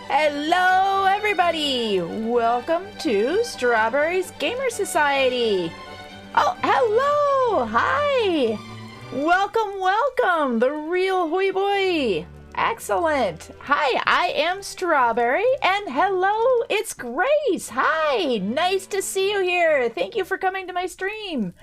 Hello, everybody! Welcome to Strawberry's Gamer Society. Oh, hello! Hi! Welcome! The real hoi boy! Excellent! Hi, I am Strawberry, and hello, it's Grace! Hi! Nice to see you here! Thank you for coming to my stream!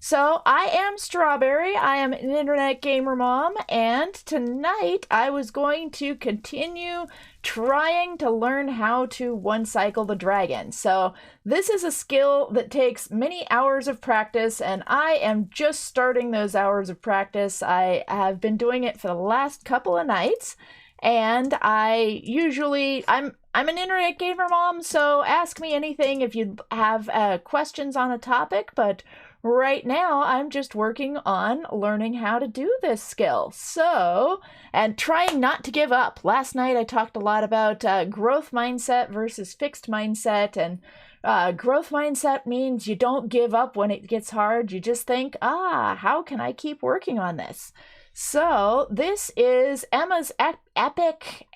So, I am Strawberry, I am an internet gamer mom, and tonight I was going to continue trying to learn how to one-cycle the dragon. So, this is a skill that takes many hours of practice, and I am just starting those hours of practice. I have been doing it for the last couple of nights, and I'm an internet gamer mom, so ask me anything if you have questions on a topic, but right now, I'm just working on learning how to do this skill. So, and trying not to give up. Last night, I talked a lot about growth mindset versus fixed mindset. And growth mindset means you don't give up when it gets hard. You just think, how can I keep working on this? So this is Emma's epic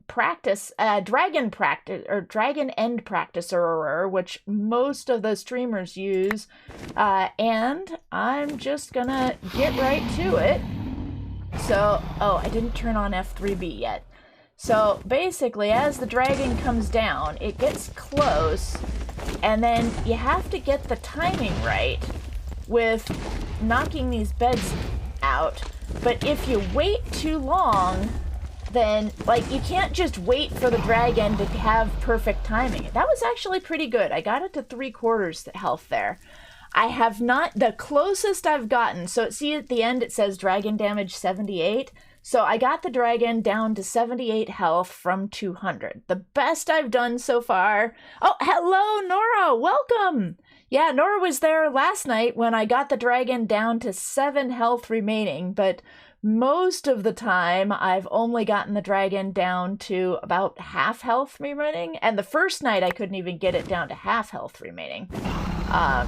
practice, dragon practice, or dragon end practicer, which most of the streamers use, and I'm just gonna get right to it. So, I didn't turn on F3B yet. So basically, as the dragon comes down, it gets close, and then you have to get the timing right with knocking these beds out. But if you wait too long, then you can't just wait for the dragon to have perfect timing. That was actually pretty good. I got it to 3/4 health there. I have not, the closest I've gotten, so see at the end it says dragon damage 78. So I got the dragon down to 78 health from 200. The best I've done so far. Oh, hello, Nora, welcome. Yeah, Nora was there last night when I got the dragon down to 7 health remaining, but most of the time I've only gotten the dragon down to about half health remaining, and the first night I couldn't even get it down to half health remaining.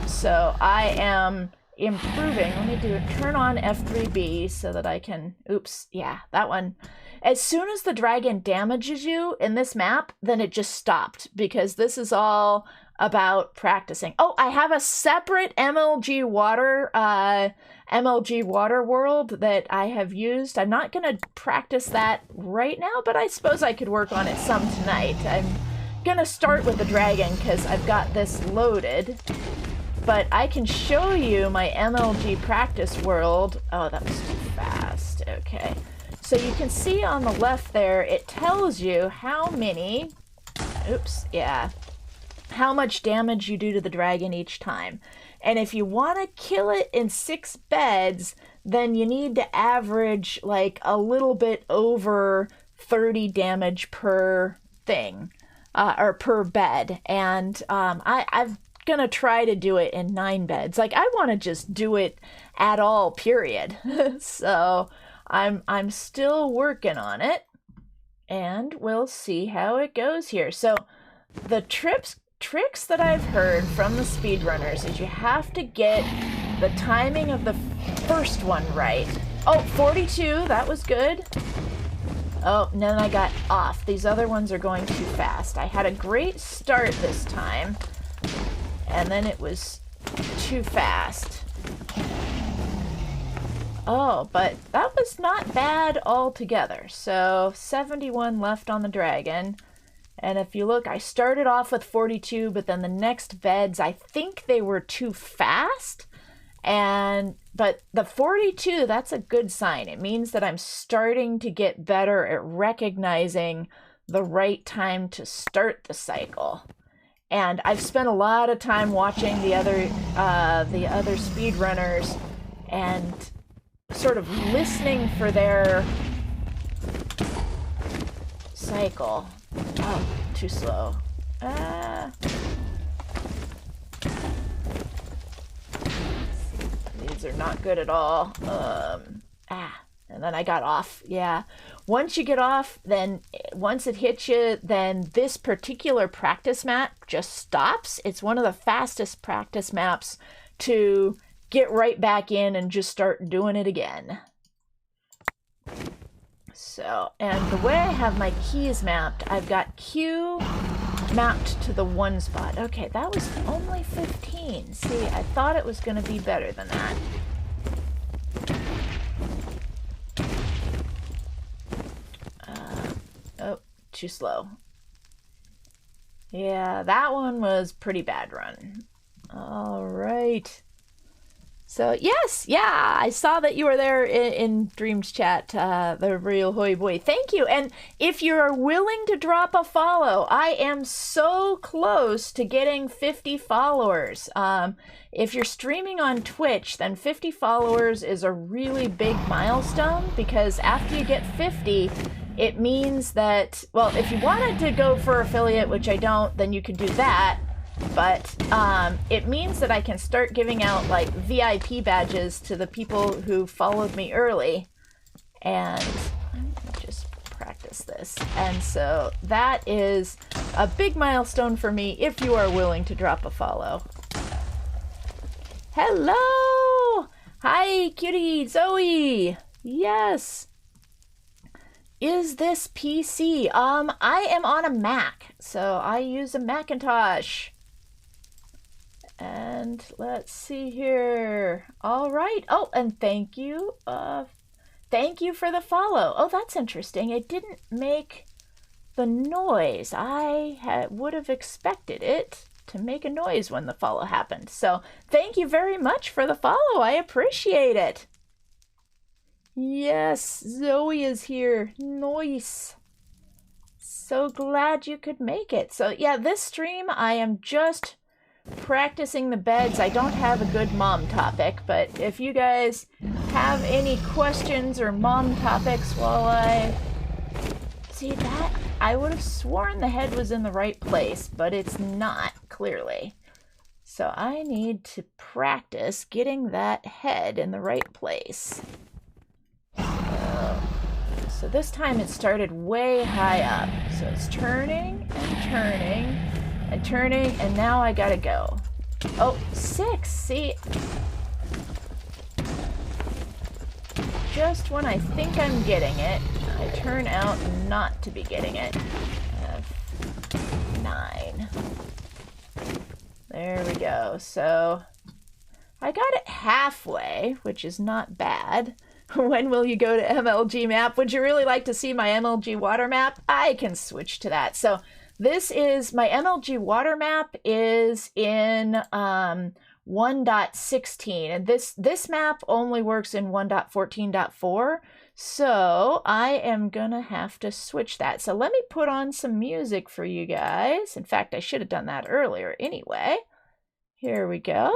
So I am improving. Let me turn on F3B so that I can, oops, yeah, that one. As soon as the dragon damages you in this map, then it just stopped, because this is all about practicing. Oh, I have a separate MLG water world that I have used. I'm not going to practice that right now, but I suppose I could work on it some tonight. I'm going to start with the dragon because I've got this loaded, but I can show you my MLG practice world. Oh, that was too fast. Okay. So you can see on the left there, it tells you how many, oops, yeah, how much damage you do to the dragon each time. And if you want to kill it in 6 beds, then you need to average a little bit over 30 damage per thing, or per bed. And I'm gonna try to do it in 9 beds. I want to just do it at all, period. So I'm still working on it, and we'll see how it goes here. So the tricks that I've heard from the speedrunners is you have to get the timing of the first one right. Oh, 42, that was good. Oh, and then I got off. These other ones are going too fast. I had a great start this time, and then it was too fast. Oh, but that was not bad altogether. So 71 left on the dragon. And if you look, I started off with 42, but then the next beds, I think they were too fast. But the 42, that's a good sign. It means that I'm starting to get better at recognizing the right time to start the cycle. And I've spent a lot of time watching the other speedrunners and sort of listening for their cycle. Oh, too slow. These are not good at all. And then I got off. Yeah. Once you get off, then once it hits you, then this particular practice map just stops. It's one of the fastest practice maps to get right back in and just start doing it again. So, and the way I have my keys mapped, I've got Q mapped to the 1 spot. Okay, that was only 15. See, I thought it was going to be better than that. Oh, too slow. Yeah, that one was pretty bad run. All right. So, yes, yeah, I saw that you were there in Dreams chat, the real hoy boy. Thank you. And if you're willing to drop a follow, I am so close to getting 50 followers. If you're streaming on Twitch, then 50 followers is a really big milestone, because after you get 50, it means that, well, if you wanted to go for affiliate, which I don't, then you could do that. But it means that I can start giving out like VIP badges to the people who followed me early. And I'm gonna just practice this. And so that is a big milestone for me if you are willing to drop a follow. Hello! Hi, cutie Zoe! Yes! Is this PC? I am on a Mac, so I use a Macintosh. And let's see here. All right. Oh, and thank you. Thank you for the follow. Oh, that's interesting. It didn't make the noise. I would have expected it to make a noise when the follow happened. So thank you very much for the follow. I appreciate it. Yes, Zoe is here. Nice. So glad you could make it. So yeah, this stream I am just practicing the beds. I don't have a good mom topic, but if you guys have any questions or mom topics while I see that, I would have sworn the head was in the right place, but it's not, clearly. So I need to practice getting that head in the right place. So this time it started way high up. So it's turning and turning and turning, and now I gotta go. Oh, 6, see? Just when I think I'm getting it, I turn out not to be getting it. 9. There we go. So I got it halfway, which is not bad. When will you go to MLG map? Would you really like to see my MLG water map? I can switch to that. So this is my MLG water map is in 1.16, and this map only works in 1.14.4. So I am gonna have to switch that. So let me put on some music for you guys. In fact, I should have done that earlier anyway. Here we go.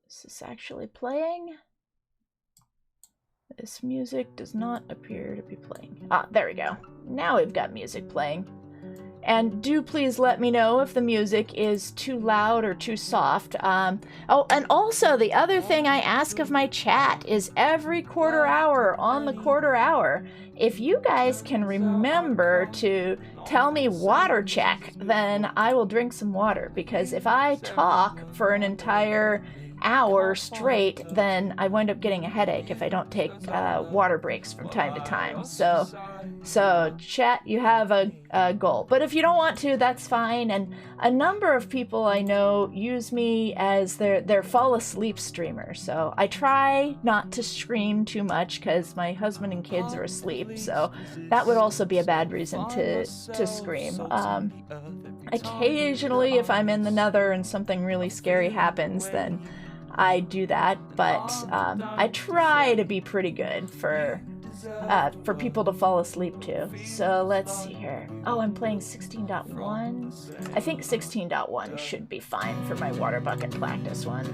Is this actually playing? This music does not appear to be playing. Ah, there we go. Now we've got music playing. And do please let me know if the music is too loud or too soft. Oh, and also the other thing I ask of my chat is every quarter hour on the quarter hour, if you guys can remember to tell me water check, then I will drink some water. Because if I talk for an entire hour straight, then I wind up getting a headache if I don't take water breaks from time to time. So chat, you have a goal. But if you don't want to, that's fine. And a number of people I know use me as their fall asleep streamer. So I try not to scream too much because my husband and kids are asleep. So that would also be a bad reason to scream. Occasionally, if I'm in the nether and something really scary happens, then I do that, but I try to be pretty good for people to fall asleep to. So let's see here. Oh, I'm playing 16.1. I think 16.1 should be fine for my water bucket practice one.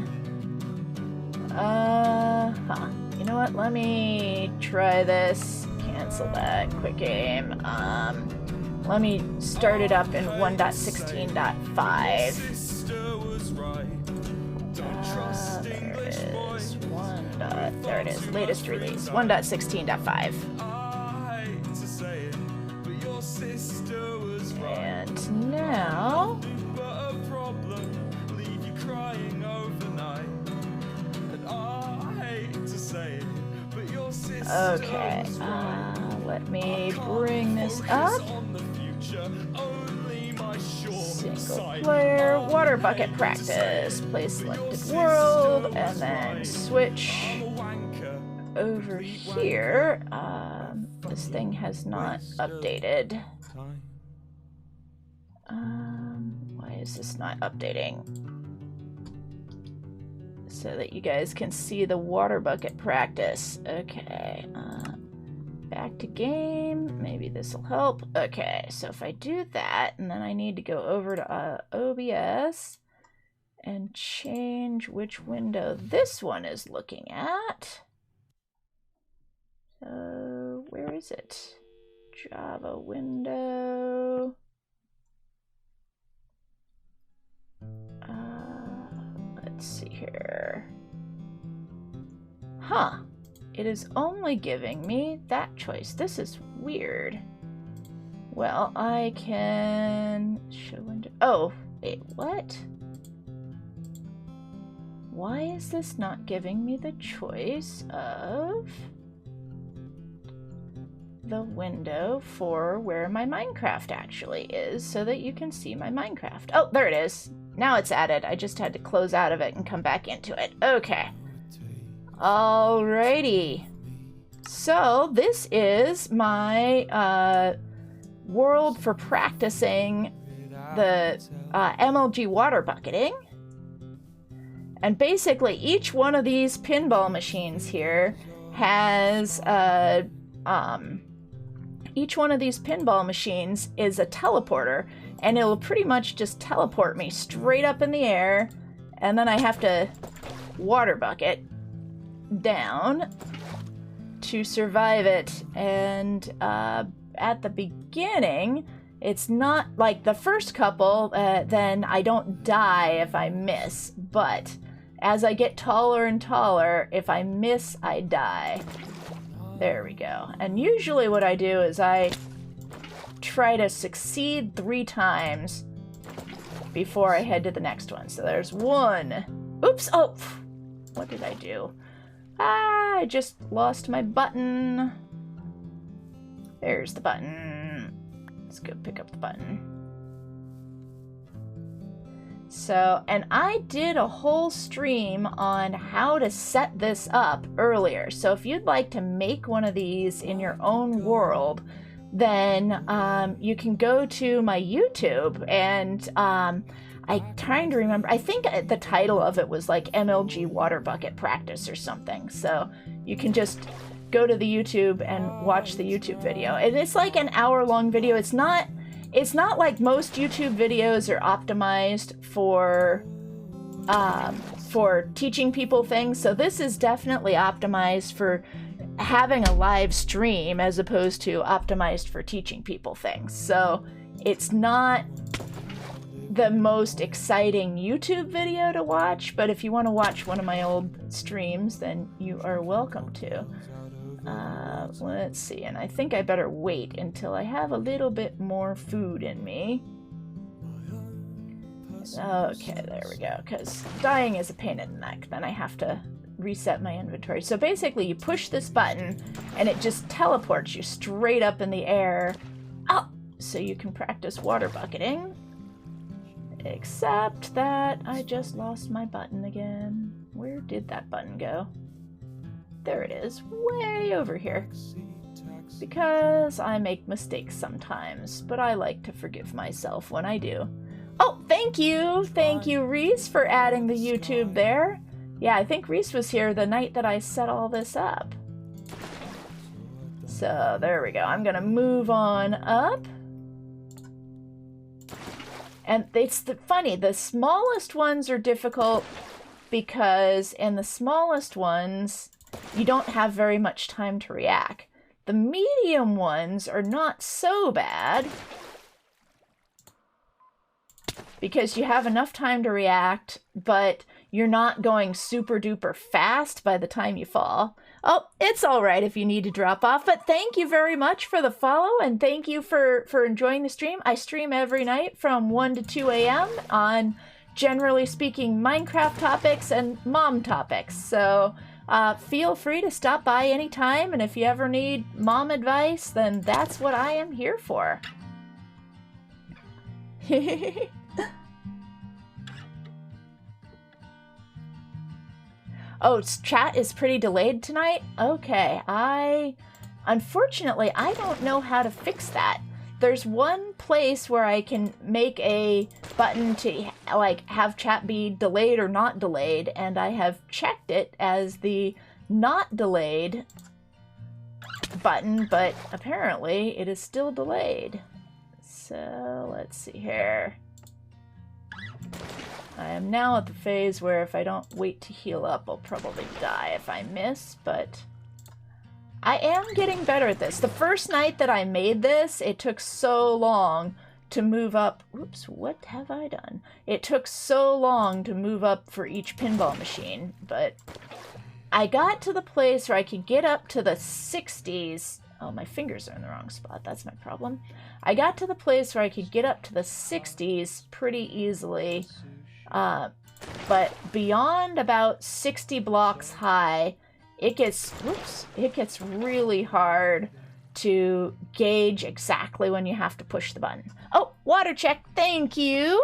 You know what? Let me try this. Cancel that. Quick aim. Let me start it up in 1.16.5. There it is. Latest release. 1.16.5. And now... Okay, let me bring this up. Single player, water bucket practice. Play selected world, and then switch over here. This thing has not updated. Why is this not updating? So that you guys can see the water bucket practice. Okay, back to game. Maybe this will help. Okay, so if I do that, and then I need to go over to OBS and change which window this one is looking at. So where is it? Java window. Let's see here. Huh. It is only giving me that choice. This is weird. Well, I can show window. Oh, wait, what? Why is this not giving me the choice of the window for where my Minecraft actually is so that you can see my Minecraft? Oh, there it is. Now it's added. I just had to close out of it and come back into it. Okay. Alrighty. So this is my world for practicing the MLG water bucketing. And basically each one of these pinball machines here has each one of these pinball machines is a teleporter, and it'll pretty much just teleport me straight up in the air, and then I have to water bucket down to survive it. And at the beginning, it's not like the first couple, then I don't die if I miss, but as I get taller and taller, if I miss, I die. There we go. And usually what I do is I try to succeed 3 times before I head to the next one. So there's 1. Oops! Oh! What did I do? I just lost my button. There's the button. Let's go pick up the button. So, and I did a whole stream on how to set this up earlier. So if you'd like to make one of these in your own world, then you can go to my YouTube, and I'm trying to remember. I think the title of it was like MLG Water Bucket Practice or something. So you can just go to the YouTube and watch the YouTube video. And it's like an hour-long video. It's not like most YouTube videos are optimized for teaching people things. So this is definitely optimized for having a live stream as opposed to optimized for teaching people things. So it's not the most exciting YouTube video to watch, but if you want to watch one of my old streams, then you are welcome to. Let's see, and I think I better wait until I have a little bit more food in me. Okay, there we go, because dying is a pain in the neck. Then I have to reset my inventory. So basically, you push this button, and it just teleports you straight up in the air. Oh, so you can practice water bucketing. Except that I just lost my button again. Where did that button go? There it is, way over here. Because I make mistakes sometimes, but I like to forgive myself when I do. Oh, thank you! Thank you, Reese, for adding the YouTube there. Yeah, I think Reese was here the night that I set all this up. So, there we go. I'm gonna move on up. And it's funny, the smallest ones are difficult because in the smallest ones, you don't have very much time to react. The medium ones are not so bad because you have enough time to react, but you're not going super duper fast by the time you fall. Oh, it's all right if you need to drop off, but thank you very much for the follow, and thank you for enjoying the stream. I stream every night from 1 to 2 a.m. on, generally speaking, Minecraft topics and mom topics. So Feel free to stop by anytime, and if you ever need mom advice, then that's what I am here for. Oh, chat is pretty delayed tonight? Okay, unfortunately, I don't know how to fix that. There's one place where I can make a button to, like, have chat be delayed or not delayed, and I have checked it as the not delayed button, but apparently it is still delayed. So, let's see here. I am now at the phase where if I don't wait to heal up, I'll probably die if I miss, but I am getting better at this. The first night that I made this, it took so long to move up. Oops, what have I done? It took so long to move up for each pinball machine, but I got to the place where I could get up to the 60s. Oh, my fingers are in the wrong spot. That's my problem. I got to the place where I could get up to the 60s pretty easily. But beyond about 60 blocks high, it gets really hard to gauge exactly when you have to push the button. Oh, water check, thank you.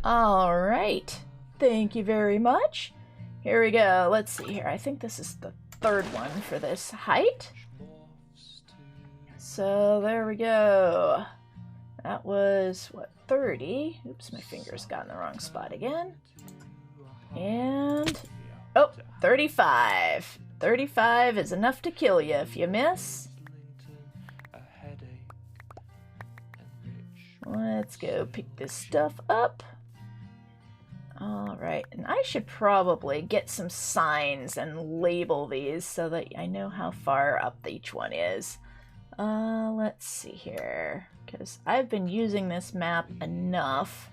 All right, thank you very much. Here we go. Let's see here. I think this is the third one for this height. So there we go. That was, what, 30? Oops, my fingers got in the wrong spot again. And, oh, 35. 35 is enough to kill you if you miss. Let's go pick this stuff up. Alright, and I should probably get some signs and label these so that I know how far up each one is. Let's see here, because I've been using this map enough.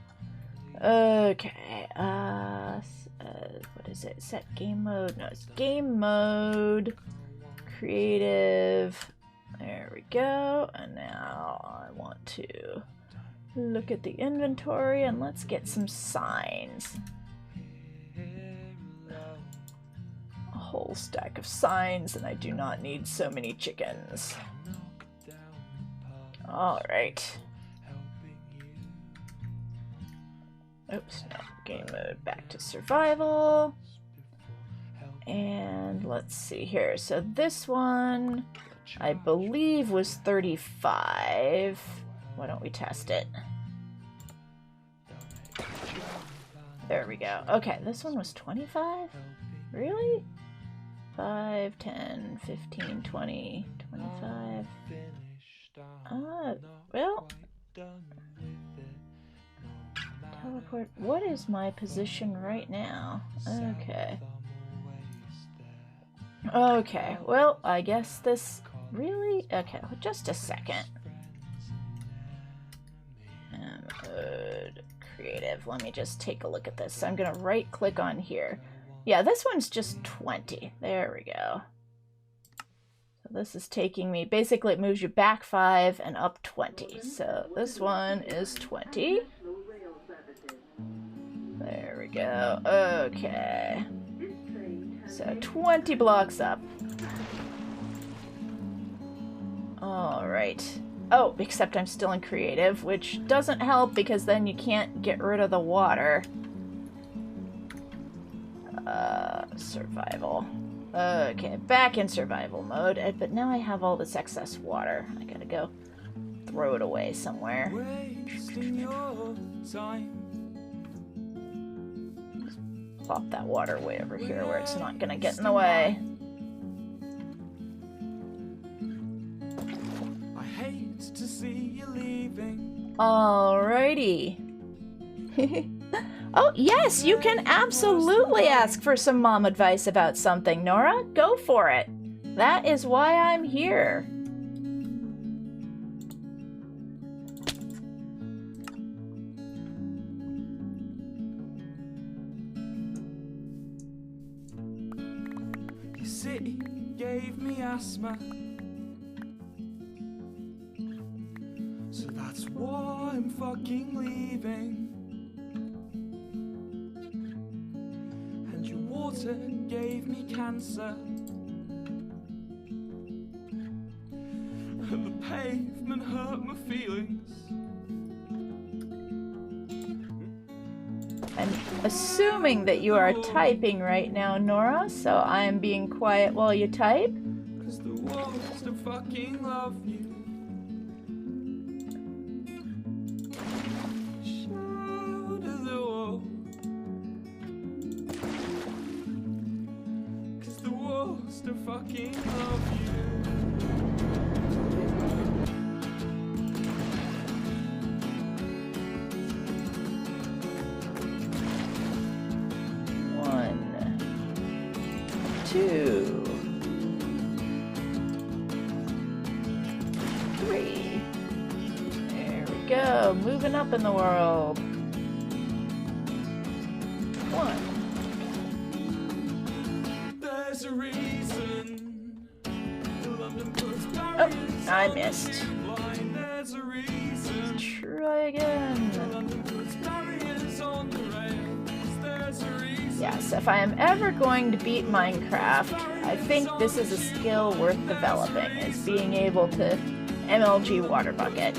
Okay, what is it? Set game mode? No, it's game mode, creative. There we go, and now I want to look at the inventory and let's get some signs. A whole stack of signs, and I do not need so many chickens. Alright. Oops, no. Game mode, back to survival. And let's see here. So this one, I believe, was 35. Why don't we test it? There we go. Okay, this one was 25? Really? 5, 10, 15, 20, 25. Well, teleport. What is my position right now? Okay. Okay, well, I guess this really... Okay, just a second. Mode creative. Let me just take a look at this. So I'm going to right click on here. Yeah, this one's just 20. There we go. So this is taking me, basically it moves you back 5 and up 20. So this one is 20. There we go. Okay. So 20 blocks up. Alright. Oh, except I'm still in creative, which doesn't help because then you can't get rid of the water. Survival. Okay, back in survival mode, but now I have all this excess water. I gotta go throw it away somewhere. Pop that water way over here where it's not gonna get in the way. I hate to see you leaving. Alrighty. Oh, yes, you can absolutely ask for some mom advice about something, Nora. Go for it. That is why I'm here. Your city gave me asthma, so that's why I'm fucking leaving, and your water gave me cancer, and the pavement hurt my feelings. I'm assuming that you are typing right now, Nora, so I'm being quiet while you type. 'Cause the walls don't fucking love you. Shout at the wall, 'cause the walls don't fucking love you. Two, three. There we go. Moving up in the world. One. There's a reason London puts Oh, barriers I on missed. the line. There's a reason Try again. London puts barriers on the rails. There's a reason. Yes, if I am ever going to beat Minecraft, I think this is a skill worth developing, is being able to MLG water bucket.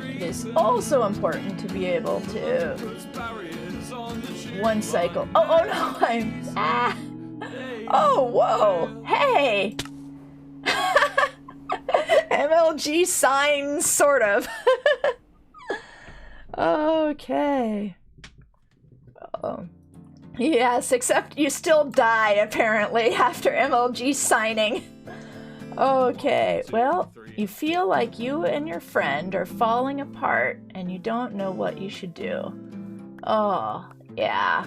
It is also important to be able to one cycle. Oh no, I'm Oh, whoa, hey. MLG signs, sort of. Okay. Oh. Yes, except you still die, apparently, after MLG signing. Okay, well, you feel like you and your friend are falling apart, and you don't know what you should do. Oh, yeah.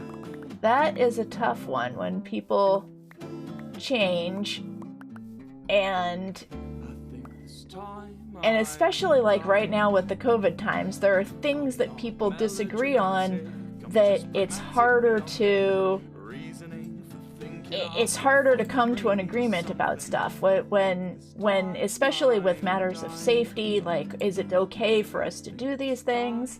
That is a tough one when people change, and especially like right now with the COVID times, there are things that people disagree on that it's harder to come to an agreement about stuff when especially with matters of safety, like, is it okay for us to do these things?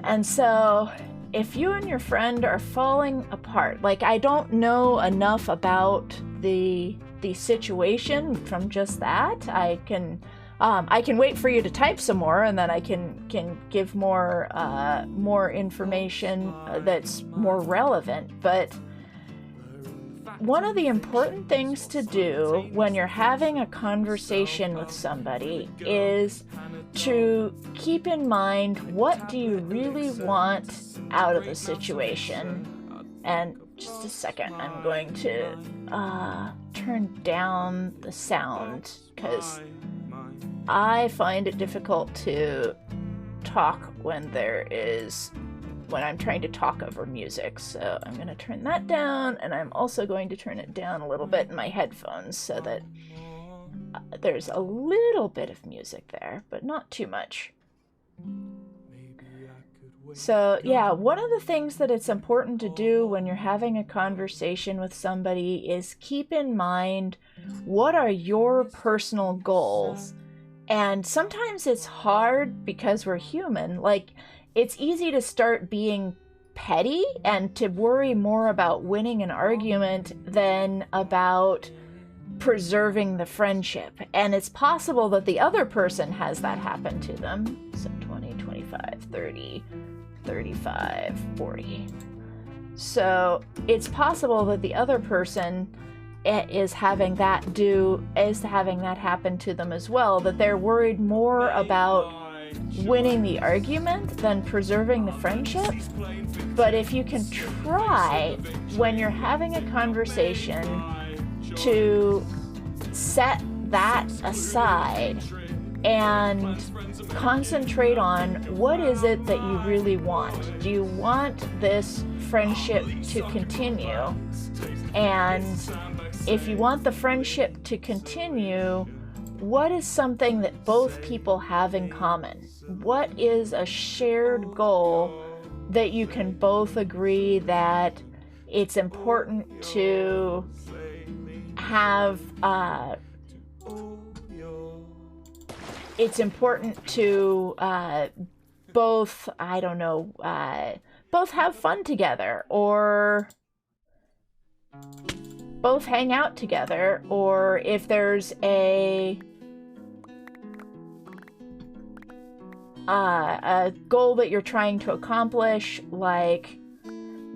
And so if you and your friend are falling apart, like, I don't know enough about the situation from just that. I can wait for you to type some more, and then I can give more information that's more relevant. But one of the important things to do when you're having a conversation with somebody is to keep in mind, what do you really want out of the situation? And just a second, I'm going to turn down the sound, because I find it difficult to talk when I'm trying to talk over music. So I'm going to turn that down, and I'm also going to turn it down a little bit in my headphones so that there's a little bit of music there, but not too much. So yeah, one of the things that it's important to do when you're having a conversation with somebody is keep in mind, what are your personal goals? And sometimes it's hard because we're human. Like, it's easy to start being petty and to worry more about winning an argument than about preserving the friendship. And it's possible that the other person has that happen to them. So 20, 25, 30, 35, 40. So it's possible that the other person is having that happen to them as well, that they're worried more about winning the argument than preserving the friendship. But if you can try, when you're having a conversation, to set that aside and concentrate on, what is it that you really want? Do you want this friendship to continue? And if you want the friendship to continue, what is something that both people have in common? What is a shared goal that you can both agree that it's important to have it's important to both, I don't know, both have fun together, or both hang out together, or if there's a goal that you're trying to accomplish, like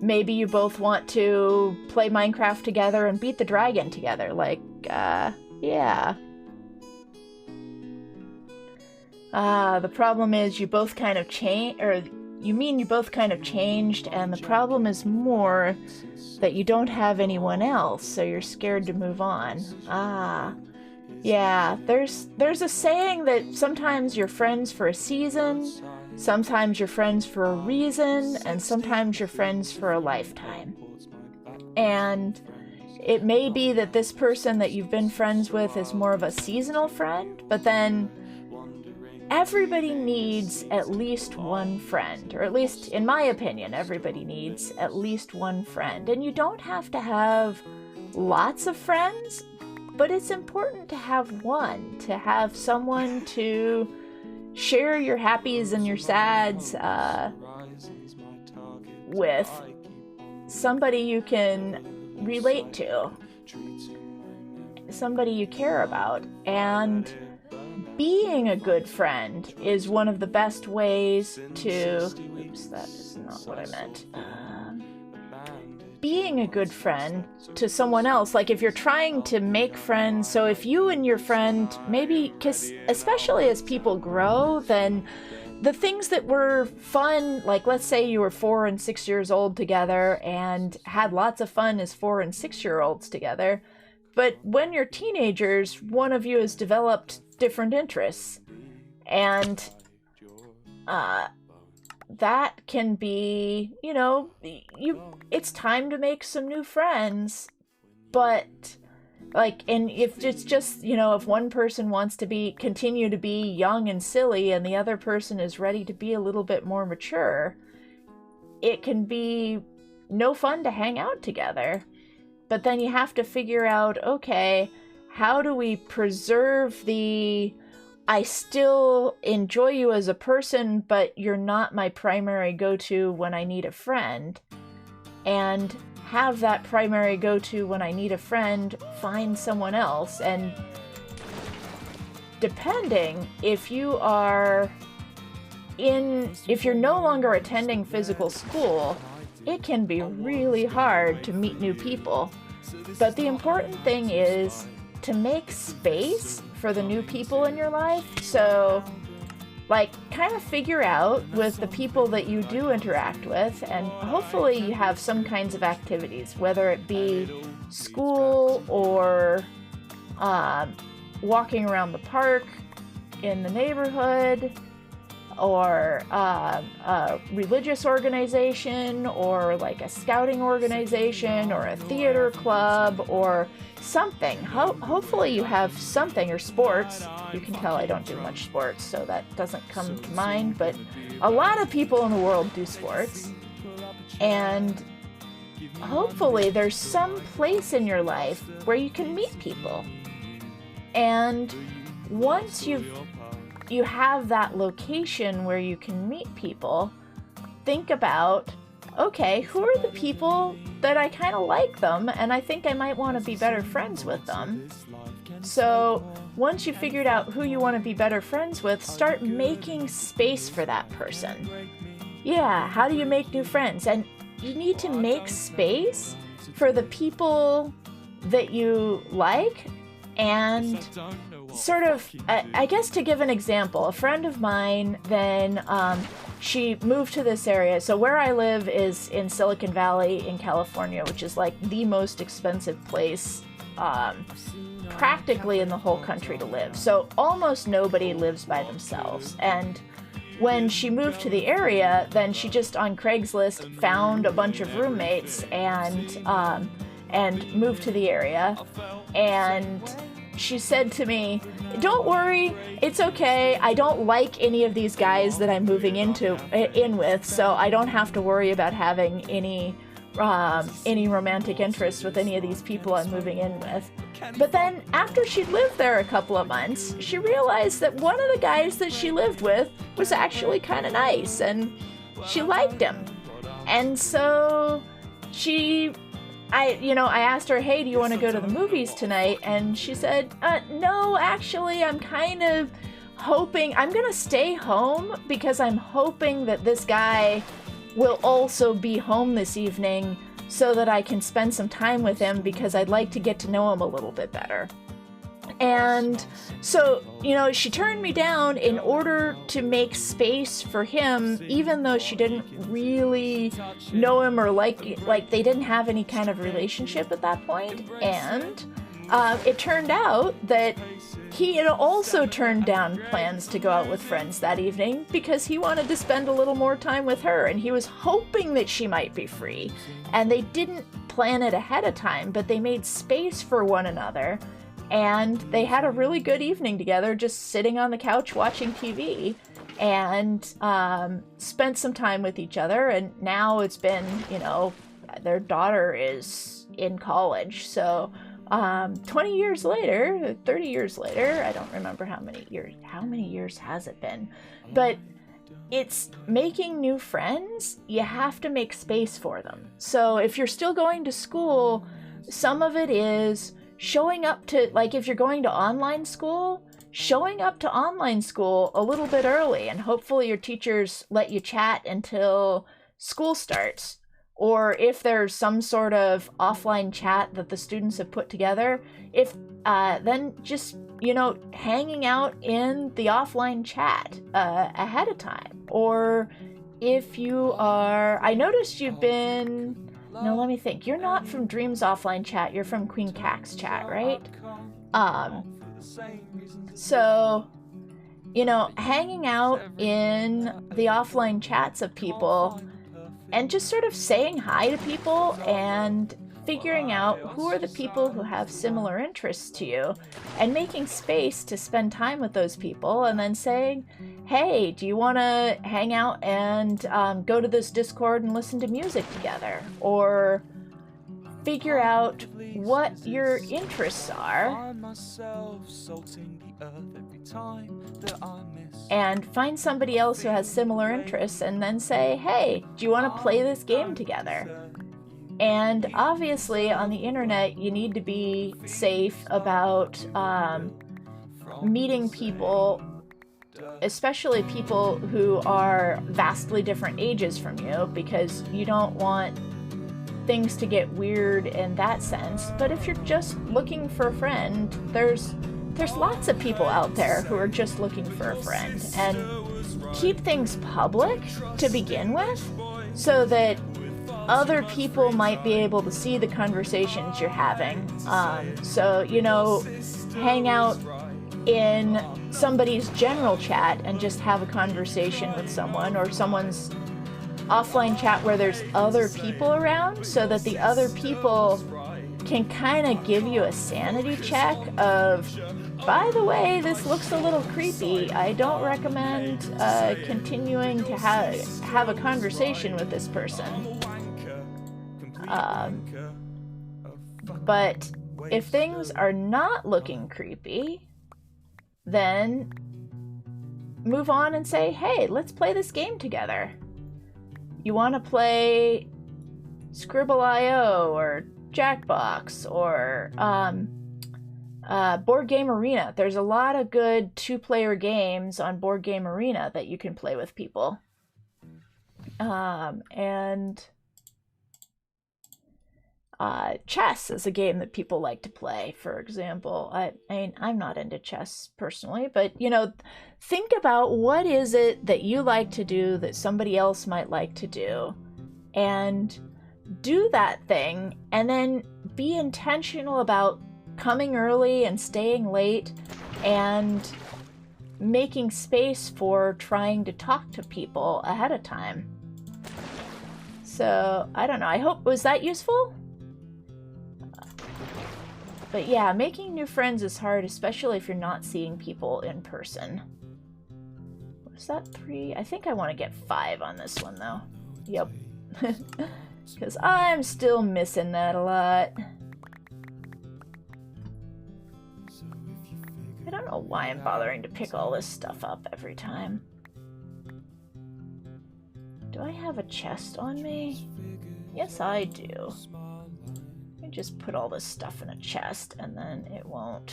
maybe you both want to play Minecraft together and beat the dragon together, like, yeah. The problem is you both kind of you both kind of changed, and the problem is more that you don't have anyone else, so you're scared to move on. Yeah, there's a saying that sometimes you're friends for a season, sometimes you're friends for a reason, and sometimes you're friends for a lifetime. And it may be that this person that you've been friends with is more of a seasonal friend, but then everybody needs at least one friend, or at least in my opinion, everybody needs at least one friend. And you don't have to have lots of friends, but it's important to have one, to have someone to share your happies and your sads with, somebody you can relate to, somebody you care about. And being a good friend is one of the best ways to... Oops, that is not what I meant. Being a good friend to someone else, like if you're trying to make friends, so if you and your friend, maybe, because especially as people grow, then the things that were fun, like let's say you were 4 and 6 years old together and had lots of fun as 4 and 6-year-olds together, but when you're teenagers, one of you has developed different interests, and that can be, it's time to make some new friends. But like, and if it's just, if one person wants to continue to be young and silly and the other person is ready to be a little bit more mature, it can be no fun to hang out together. But then you have to figure out, okay, how do we preserve I still enjoy you as a person, but you're not my primary go-to when I need a friend, and have that primary go-to when I need a friend find someone else. And depending if you're no longer attending physical school, it can be really hard to meet new people. But the important thing is to make space for the new people in your life. So, like, kind of figure out with the people that you do interact with, and hopefully you have some kinds of activities, whether it be school or walking around the park in the neighborhood, or a religious organization, or like a scouting organization, or a theater club, or something. Hopefully you have something, or sports. You can tell I don't do much sports, so that doesn't come to mind, but a lot of people in the world do sports. And hopefully there's some place in your life where you can meet people. And once you have that location where you can meet people, think about, okay, who are the people that I kind of like them, and I think I might want to be better friends with them. So once you figured out who you want to be better friends with, start making space for that person. Yeah, how do you make new friends? And you need to make space for the people that you like. And sort of, I guess to give an example, a friend of mine, then she moved to this area. So where I live is in Silicon Valley in California, which is like the most expensive place practically in the whole country to live. So almost nobody lives by themselves. And when she moved to the area, then she just on Craigslist found a bunch of roommates and moved to the area. And she said to me, "Don't worry, it's okay. I don't like any of these guys that I'm moving in with, so I don't have to worry about having any romantic interest with any of these people I'm moving in with." But then after she'd lived there a couple of months, she realized that one of the guys that she lived with was actually kind of nice and she liked him. And so I asked her, hey, do you want to go to the movies tonight? And she said, no, actually, I'm kind of hoping, I'm going to stay home because I'm hoping that this guy will also be home this evening so that I can spend some time with him because I'd like to get to know him a little bit better. And so, she turned me down in order to make space for him, even though she didn't really know him or like they didn't have any kind of relationship at that point. And it turned out that he had also turned down plans to go out with friends that evening because he wanted to spend a little more time with her, and he was hoping that she might be free. And they didn't plan it ahead of time, but they made space for one another. And they had a really good evening together, just sitting on the couch watching TV, and spent some time with each other. And now it's been, their daughter is in college. So 20 years later, 30 years later, I don't remember how many years has it been? But it's making new friends. You have to make space for them. So if you're still going to school, some of it is showing up to, like if you're going to online school, showing up to online school a little bit early, and hopefully your teachers let you chat until school starts. Or if there's some sort of offline chat that the students have put together, then just, hanging out in the offline chat ahead of time. Or if you are, I noticed you've been, no, let me think. You're not from Dreams offline chat. You're from Queen Cax chat, right? So, hanging out in the offline chats of people and just sort of saying hi to people and figuring out who are the people who have similar interests to you and making space to spend time with those people, and then saying, hey, do you want to hang out and go to this Discord and listen to music together? Or figure out what your interests are and find somebody else who has similar interests, and then say, hey, do you want to play this game together? And obviously on the internet, you need to be safe about meeting people, especially people who are vastly different ages from you, because you don't want things to get weird in that sense. But if you're just looking for a friend, there's lots of people out there who are just looking for a friend. And keep things public to begin with, so that other people might be able to see the conversations you're having. So, hang out in somebody's general chat and just have a conversation with someone, or someone's offline chat where there's other people around, so that the other people can kind of give you a sanity check of, by the way, this looks a little creepy. I don't recommend continuing to have a conversation with this person. But if things are not looking creepy, then move on and say, hey, let's play this game together. You want to play Scribble.io or Jackbox or Board Game Arena. There's a lot of good two-player games on Board Game Arena that you can play with people. And chess is a game that people like to play, for example. I mean, I'm not into chess personally, but, think about what is it that you like to do that somebody else might like to do, and do that thing, and then be intentional about coming early and staying late and making space for trying to talk to people ahead of time. So, I don't know. Was that useful? But yeah, making new friends is hard, especially if you're not seeing people in person. Was that 3? I think I want to get 5 on this one, though. Yep. Because I'm still missing that a lot. don't know why I'm bothering to pick all this stuff up every time. Do I have a chest on me? Yes, I do. Let me just put all this stuff in a chest and then it won't.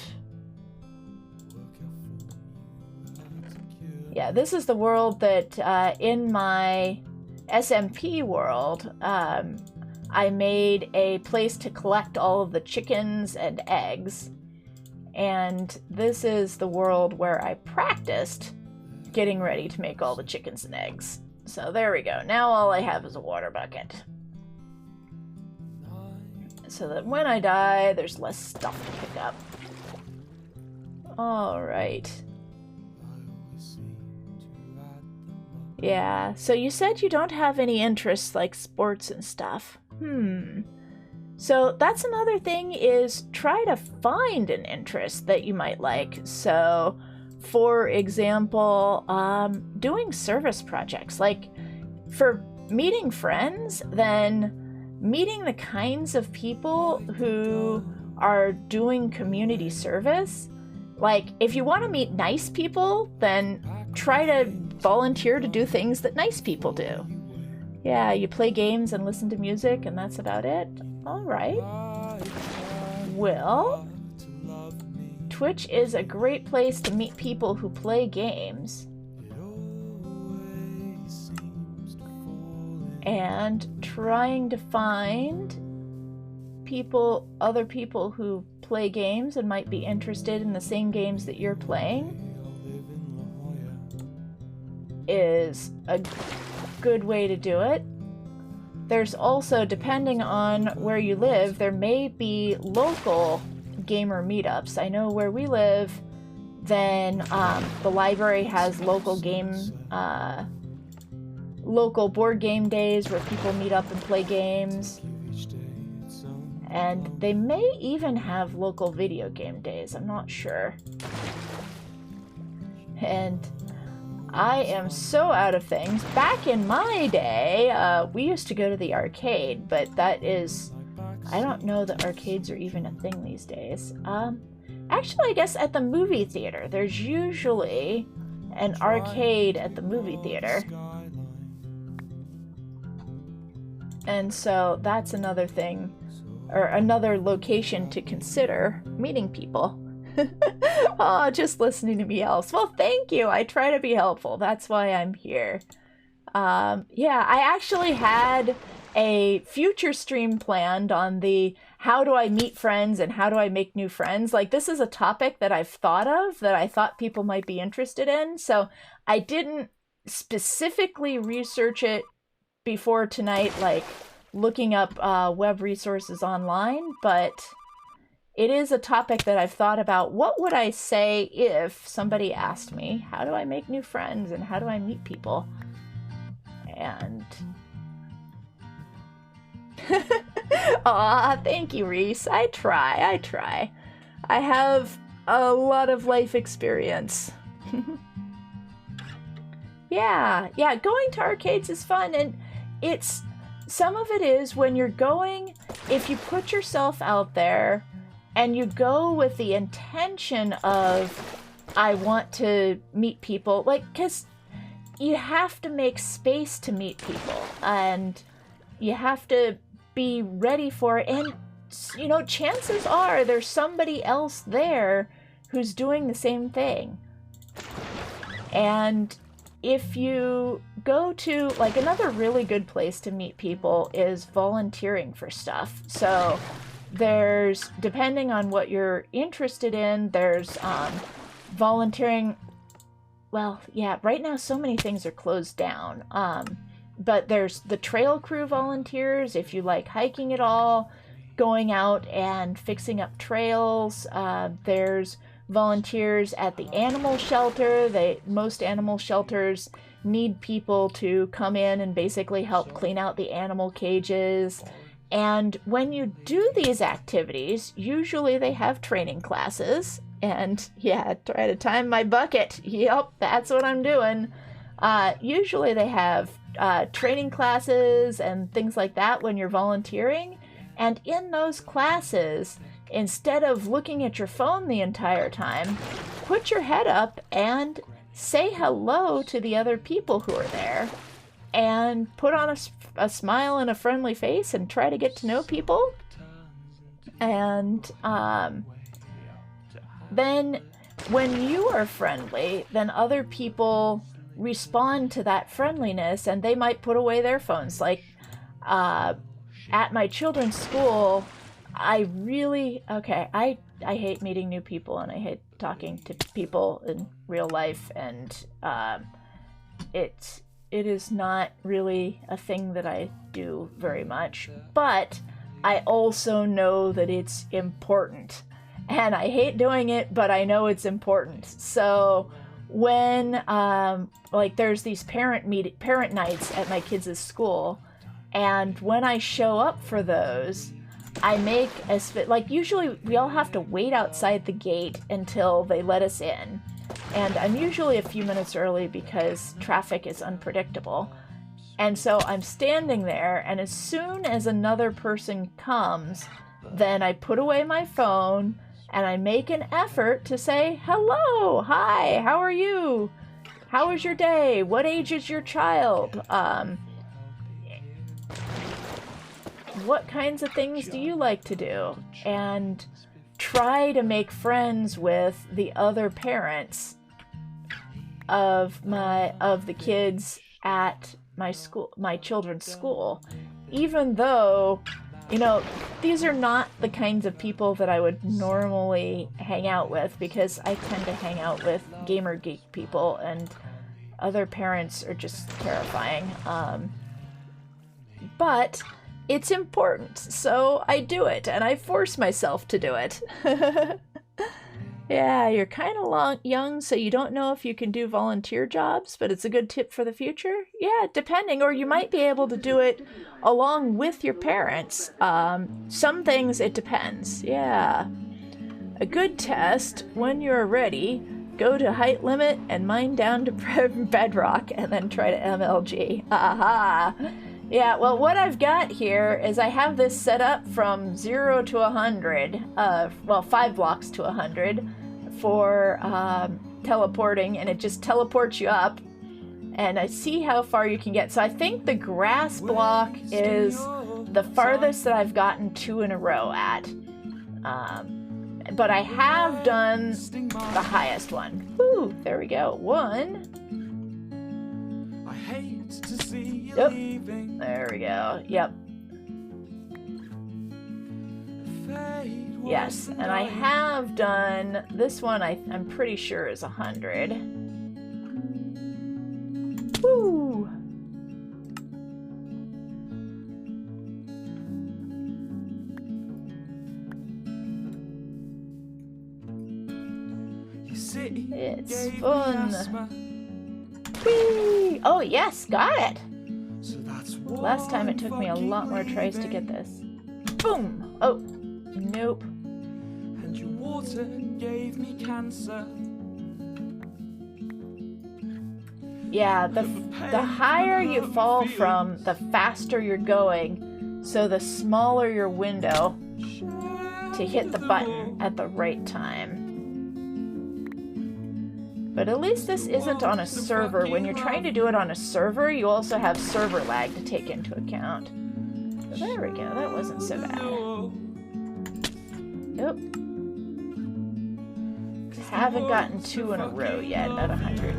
Yeah, this is the world that in my SMP world, I made a place to collect all of the chickens and eggs. And this is the world where I practiced getting ready to make all the chickens and eggs. So there we go. Now all I have is a water bucket. So that when I die, there's less stuff to pick up. Alright. Yeah, so you said you don't have any interests like sports and stuff. So that's another thing, is try to find an interest that you might like. So, for example, doing service projects. Like, for meeting friends, then meeting the kinds of people who are doing community service. Like, if you want to meet nice people, then try to volunteer to do things that nice people do. Yeah, you play games and listen to music, and that's about it. Alright. Well, Twitch is a great place to meet people who play games. And trying to find people, other people who play games and might be interested in the same games that you're playing is a good way to do it. There's also, depending on where you live, there may be local gamer meetups. I know where we live, then the library has local board game days where people meet up and play games. And they may even have local video game days, I'm not sure. And I am so out of things. Back in my day, we used to go to the arcade, but that is... I don't know that arcades are even a thing these days. Actually, I guess at the movie theater. There's usually an arcade at the movie theater. And so that's another thing, or another location to consider meeting people. Oh, just listening to me else. Well, thank you. I try to be helpful. That's why I'm here. Yeah, I actually had a future stream planned on the how do I meet friends and how do I make new friends. Like, this is a topic that I've thought of that I thought people might be interested in. So I didn't specifically research it before tonight, like looking up web resources online, but it is a topic that I've thought about. What would I say if somebody asked me, how do I make new friends and how do I meet people? And aw, thank you, Reese. I try. I have a lot of life experience. Yeah, going to arcades is fun, and it's, some of it is when you're going, if you put yourself out there and you go with the intention of, I want to meet people, like, because you have to make space to meet people, and you have to be ready for it, and, you know, chances are there's somebody else there who's doing the same thing. And if you go to, like, another really good place to meet people is volunteering for stuff. So there's, depending on what you're interested in, there's volunteering. Well, yeah, right now so many things are closed down. But there's the trail crew volunteers, if you like hiking at all, going out and fixing up trails. There's volunteers at the animal shelter. Most animal shelters need people to come in and basically help clean out the animal cages. And when you do these activities, usually they have training classes. And yeah, try to time my bucket. Yep, that's what I'm doing. Usually they have training classes and things like that when you're volunteering. And in those classes, instead of looking at your phone the entire time, put your head up and say hello to the other people who are there, and put on a smile and a friendly face and try to get to know people. And then when you are friendly, then other people respond to that friendliness, and they might put away their phones. Like at my children's school, I hate meeting new people, and I hate talking to people in real life, and it is not really a thing that I do very much, but I also know that it's important, and I hate doing it, but I know it's important. So when like there's these parent nights at my kids' school, and when I show up for those, I make like usually we all have to wait outside the gate until they let us in, and I'm usually a few minutes early because traffic is unpredictable. And so I'm standing there, and as soon as another person comes, then I put away my phone and I make an effort to say, hello, hi, how are you? How was your day? What age is your child? What kinds of things do you like to do? And try to make friends with the other parents of the kids at my children's school, even though, you know, these are not the kinds of people that I would normally hang out with, because I tend to hang out with gamer geek people, and other parents are just terrifying. But it's important, so I do it, and I force myself to do it. Yeah, you're kind of young, so you don't know if you can do volunteer jobs, but it's a good tip for the future. Yeah, depending, or you might be able to do it along with your parents. Some things, it depends. Yeah. A good test, when you're ready, go to height limit and mine down to bedrock, and then try to MLG. Aha! Yeah, well, what I've got here is I have this set up from 0 to 100, 5 blocks to 100 for teleporting, and it just teleports you up, and I see how far you can get. So I think the grass block is the farthest that I've gotten 2 in a row at. But I have done the highest one. Woo, there we go. 1. Yep. There we go. Yep. Yes, and I have done this one. I'm pretty sure is 100. Woo! It's fun. Whee! Oh yes, got it. Last time it took me a lot more tries to get this. Boom! Oh, nope. And your water gave me cancer. Yeah, the higher you fall from, the faster you're going, so the smaller your window to hit the button at the right time. But at least this isn't on a server. When you're trying to do it on a server, you also have server lag to take into account. So there we go, that wasn't so bad. Nope. Haven't gotten 2 in a row yet at 100.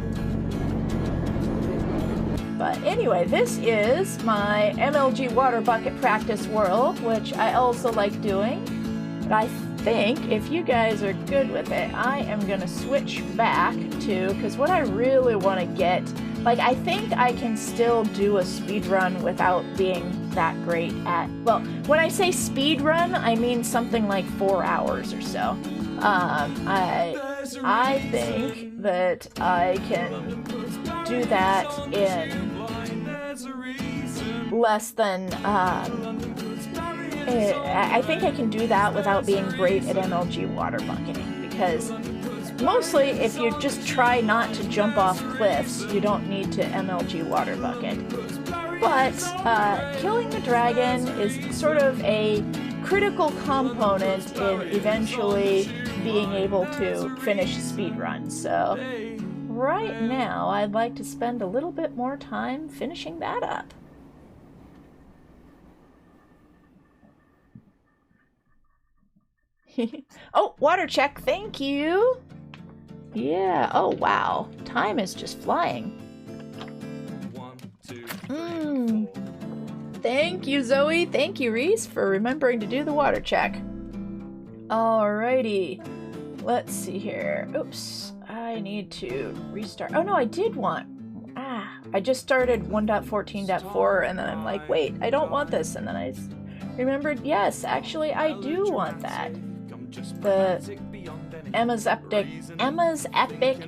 But anyway, this is my MLG water bucket practice world, which I also like doing. But I think if you guys are good with it, I am gonna switch back to, because what I really want to get, like, I think I can still do a speed run without being that great at, well, when I say speed run, I mean something like 4 hours or so. I think that I can do that in less than, I think I can do that without being great at MLG water bucketing, because mostly if you just try not to jump off cliffs, you don't need to MLG water bucket. But killing the dragon is sort of a critical component in eventually being able to finish a speed run. So right now, I'd like to spend a little bit more time finishing that up. Oh, water check, thank you. Yeah, oh wow, time is just flying. Thank you, Zoe. Thank you, Reese, for remembering to do the water check. Alrighty. Let's see here. Oops. I need to restart. Oh no, I did want... I just started 1.14.4 and then I'm like, wait, I don't want this. And then I remembered, yes, actually I do want that. The Emma's Epic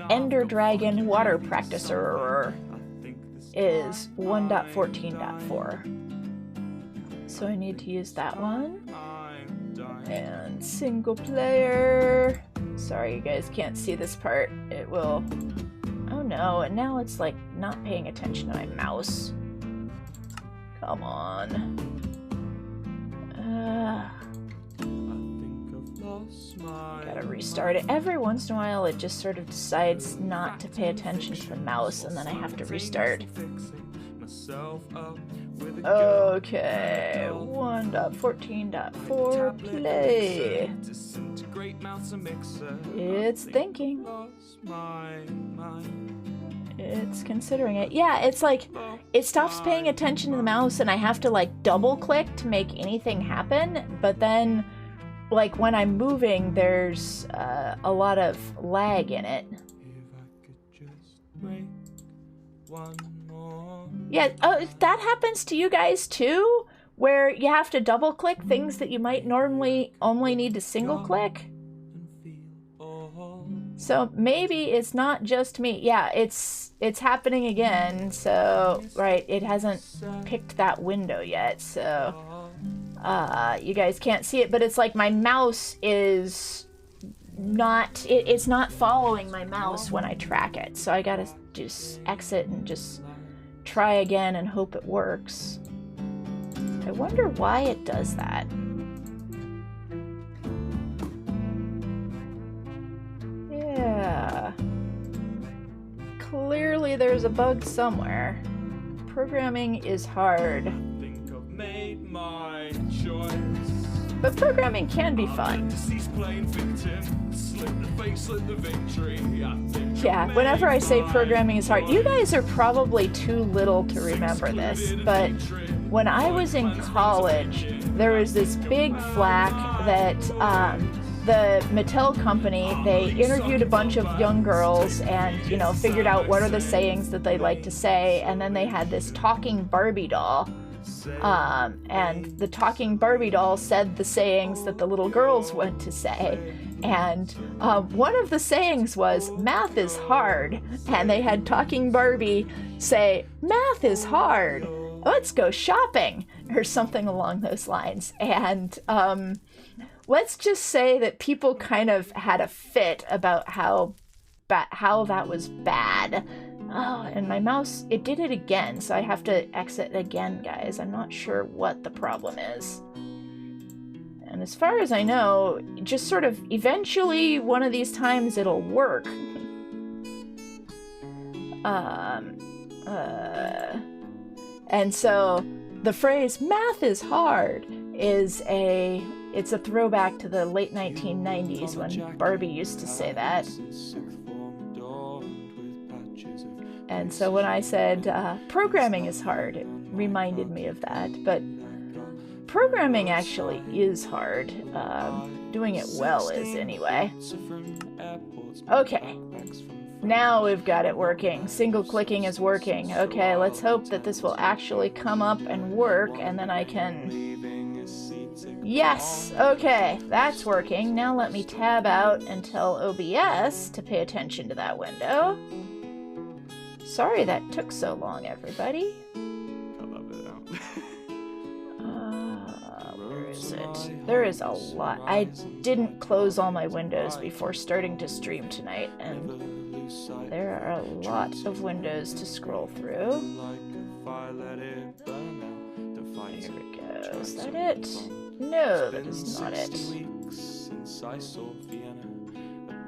Ender Dragon Water Practicer is 1.14.4. So I need to use that one. And single player. Sorry, you guys can't see this part. It will... Oh no, and now it's like not paying attention to my mouse. Come on. Gotta restart it. Every once in a while it just sort of decides not to pay attention to the mouse and then I have to restart. Okay, 1.14.4 play. It's thinking. It's considering it. Yeah, it's like it stops paying attention to the mouse and I have to like double click to make anything happen, but then like when I'm moving there's a lot of lag in it. Yeah, that happens to you guys too? Where you have to double click things that you might normally only need to single click? So maybe it's not just me. Yeah, it's happening again. So, right, it hasn't picked that window yet. So, you guys can't see it, but it's like my mouse is not, it's not following my mouse when I track it. So I gotta just exit and just try again and hope it works. I wonder why it does that. Yeah. Clearly there's a bug somewhere. Programming is hard. But programming can be fun. Yeah, whenever I say programming is hard, you guys are probably too little to remember this, but when I was in college, there was this big flack that the Mattel company, they interviewed a bunch of young girls and, you know, figured out what are the sayings that they like to say, and then they had this talking Barbie doll. And the talking Barbie doll said the sayings that the little girls went to say. And one of the sayings was, math is hard. And they had talking Barbie say, math is hard. Let's go shopping. Or something along those lines. And let's just say that people kind of had a fit about how that was bad. Oh, and my mouse, it did it again, so I have to exit again, guys. I'm not sure what the problem is. And as far as I know, just sort of eventually one of these times it'll work. And so the phrase math is hard is it's a throwback to the late 1990s when Barbie used to say that. And so when I said programming is hard, it reminded me of that. But programming actually is hard. Doing it well is anyway. Okay. Now we've got it working. Single clicking is working. Okay, let's hope that this will actually come up and work, and then I can... Yes! Okay, that's working. Now let me tab out and tell OBS to pay attention to that window. Sorry that took so long, everybody. Where is it? There is a lot. I didn't close all my windows before starting to stream tonight, and there are a lot of windows to scroll through. Here we go. Is that it? No, that is not it.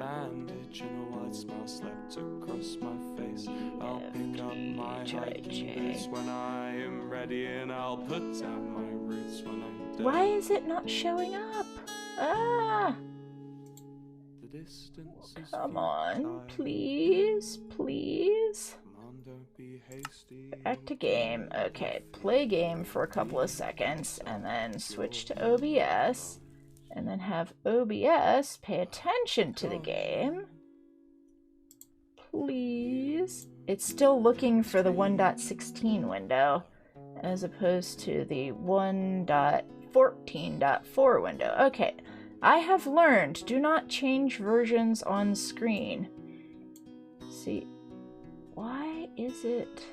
bandage and a white smile slept across my face. I'll pick up my hiking boots when I am ready, and I'll put down my roots when I'm dead. Why is it not showing up? Ah! The distance is Come on, futile. please, please. Come on, don't be hasty. Back to game. Okay, play game for a couple of seconds, and then switch to OBS, and then have OBS pay attention to the game. Please. It's still looking for the 1.16 window, as opposed to the 1.14.4 window. Okay, I have learned, do not change versions on screen. See, why is it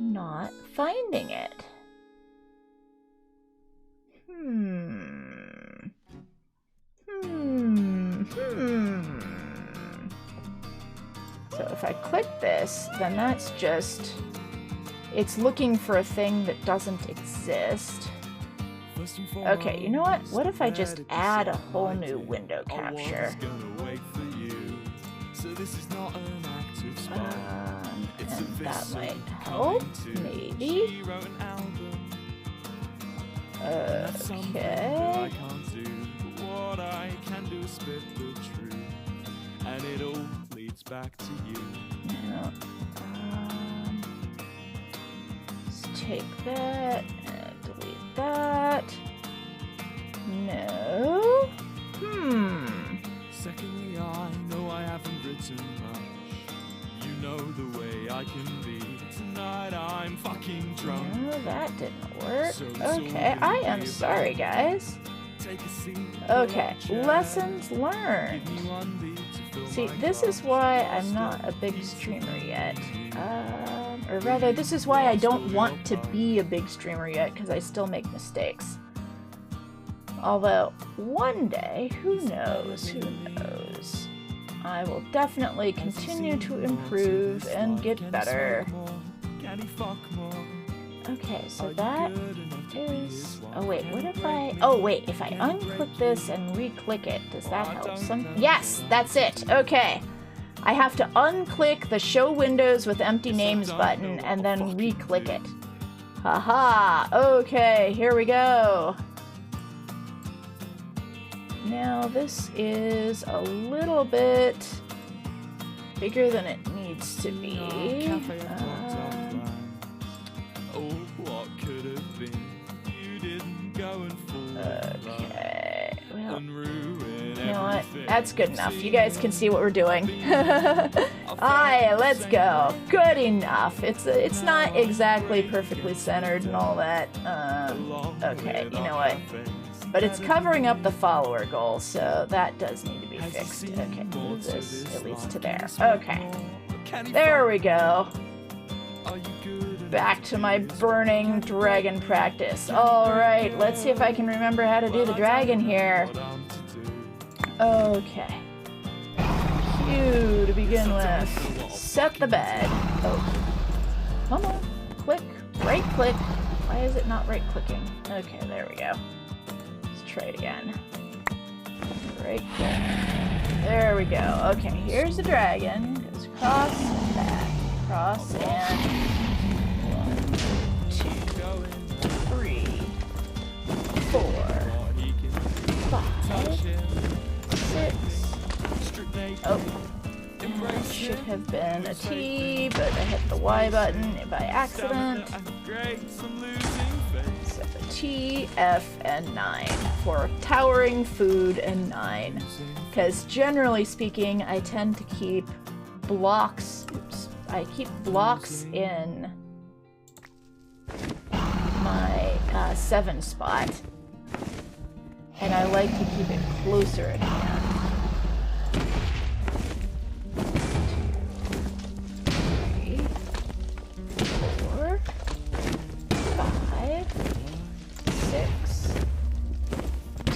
not finding it? So if I click this, then that's just... it's looking for a thing that doesn't exist. Okay, you know what? What if I just add a whole new window capture? And that might help, maybe. Okay. And it all leads back to you. Now, let's take that and delete that. No. Secondly, I know I haven't written much. You know the way I can be. Tonight I'm fucking drunk. No, that didn't work. Okay, I am sorry, guys. Okay, lessons learned. See, this is why I'm not a big streamer yet. Or rather, this is why I don't want to be a big streamer yet, because I still make mistakes. Although, one day, who knows, I will definitely continue to improve and get better. Okay, so that is... oh wait, what if I... oh wait, if I unclick this and re-click it, does that help? Yes, that's it. Okay. I have to unclick the Show Windows with Empty Names button and then re-click it. Haha, okay, here we go. Now this is a little bit bigger than it needs to be. Okay, well, you know what? That's good enough. You guys can see what we're doing. Aye, let's go. Good enough. It's not exactly perfectly centered and all that. Okay, you know what? But it's covering up the follower goal, so that does need to be fixed. Okay, move this at least to there. Okay, there we go. Back to my burning dragon practice. Alright, let's see if I can remember how to do the dragon here. Okay. Q to begin with. Set the bed. Oh. Come on. Click. Right click. Why is it not right clicking? Okay, there we go. Let's try it again. Right click. There we go. Okay, here's the dragon. Goes across and back. Cross and... 3, 4, 5, 6. Oh, that should have been a T, but I hit the Y button by accident. So T, F, and 9 for towering food and 9. Because generally speaking, I tend to keep blocks. Oops, I keep blocks in my 7 spot, and I like to keep it closer at hand. 2, 3, 4, 5, 6, T,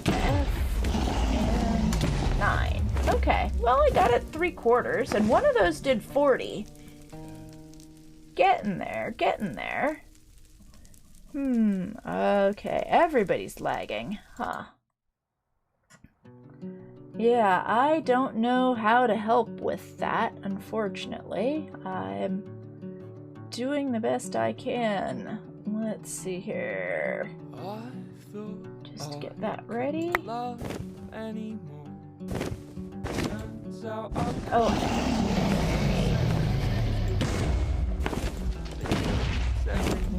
F, and 9. Okay, well I got it 3/4, and one of those did 40. Getting there, getting there. Okay, everybody's lagging, huh? Yeah, I don't know how to help with that, unfortunately. I'm doing the best I can. Let's see here. Just get that ready. Oh.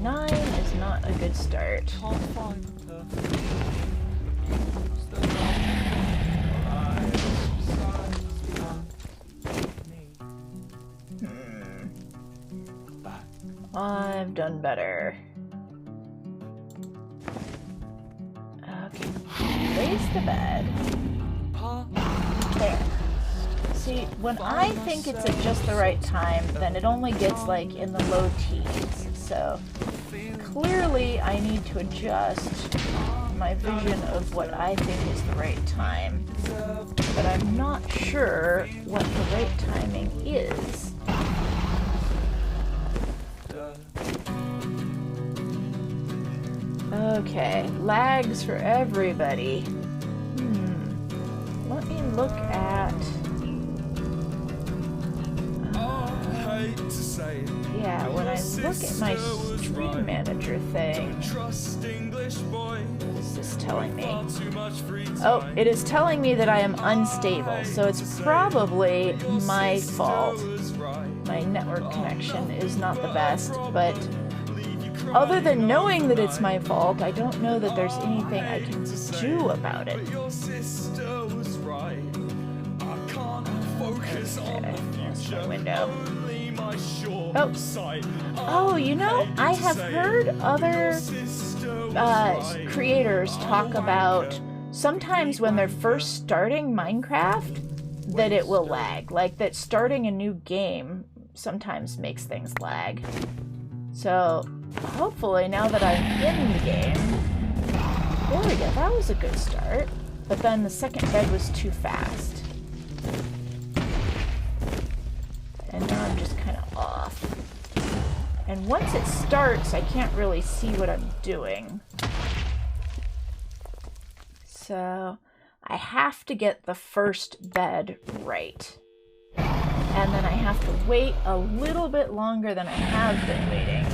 9 is not a good start. I've done better. Okay. Raise the bed. There. See, when I think it's at just the right time, then it only gets like in the low teens. So clearly I need to adjust my vision of what I think is the right time. But I'm not sure what the right timing is. Okay, lags for everybody. Let me look at... yeah, when I look at my stream manager thing... what is this telling me? Oh, it is telling me that I am unstable, so it's probably my fault. My network connection is not the best, but... other than knowing that it's my fault, I don't know that there's anything I can do about it. Okay, that's my window. Oh, you know, I have heard other creators talk about sometimes when they're first starting Minecraft that it will lag. Like that starting a new game sometimes makes things lag. So... hopefully, now that I'm in the game... there we go, that was a good start. But then the second bed was too fast. And now I'm just kind of off. And once it starts, I can't really see what I'm doing. So, I have to get the first bed right. And then I have to wait a little bit longer than I have been waiting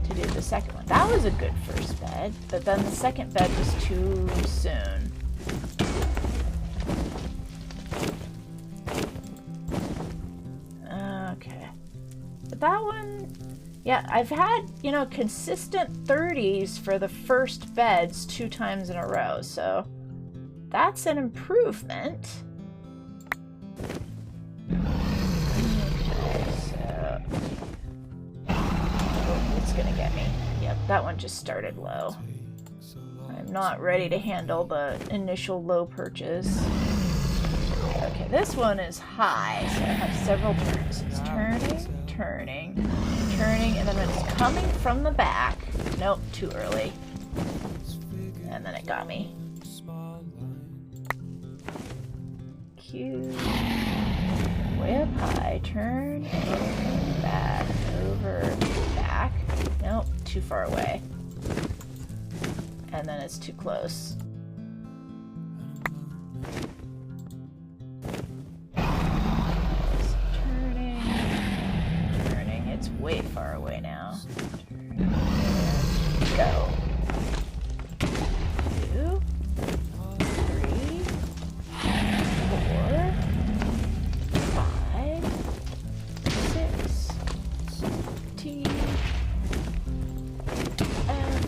to do the second one. That was a good first bed, but then the second bed was too soon. Okay. But that one, yeah, I've had, you know, consistent 30s for the first beds 2 times in a row, so that's an improvement. Okay, so... it's gonna get me. Yep, that one just started low. I'm not ready to handle the initial low purchase. Okay, this one is high, so I have several turns. It's turning, turning, turning, and then when it's coming from the back... nope, too early. And then it got me. Cute. Way up high, turn, over, back, over, back. Nope, too far away. And then it's too close. Turning, turning, it's way far away now. Turn, go. 2, 3, 4, 5, 6, T, F,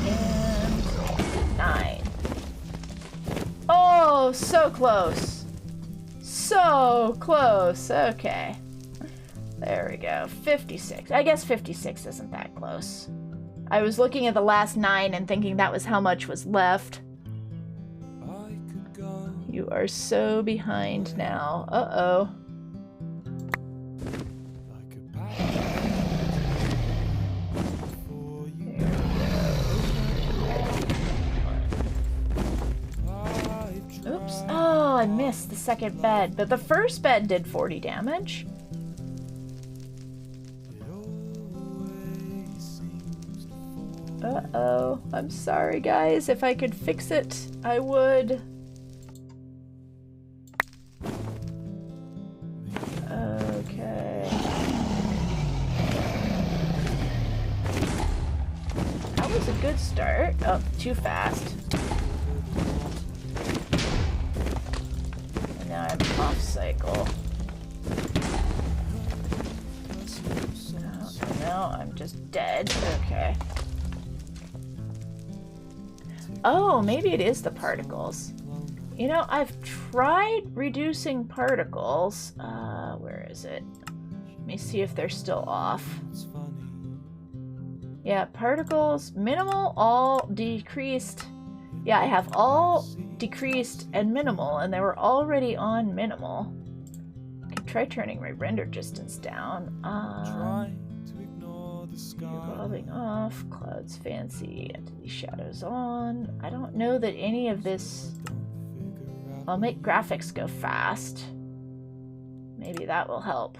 and 9. Oh, so close. So close. Okay. There we go. 56. I guess 56 isn't that close. I was looking at the last 9 and thinking that was how much was left. You are so behind now. Uh-oh. Oops. Oh, I missed the second bed, but the first bed did 40 damage. Uh-oh. I'm sorry, guys. If I could fix it, I would. good start. Oh, too fast. And now I'm off cycle. No, I'm just dead. Okay. Oh, maybe it is the particles. You know, I've tried reducing particles. Where is it? Let me see if they're still off. Yeah, particles, minimal, all decreased. Yeah, I have all decreased and minimal, and they were already on minimal. I can try turning my render distance down. Evolving off, clouds fancy, entity shadows on. I don't know that any of this... I'll make graphics go fast. Maybe that will help.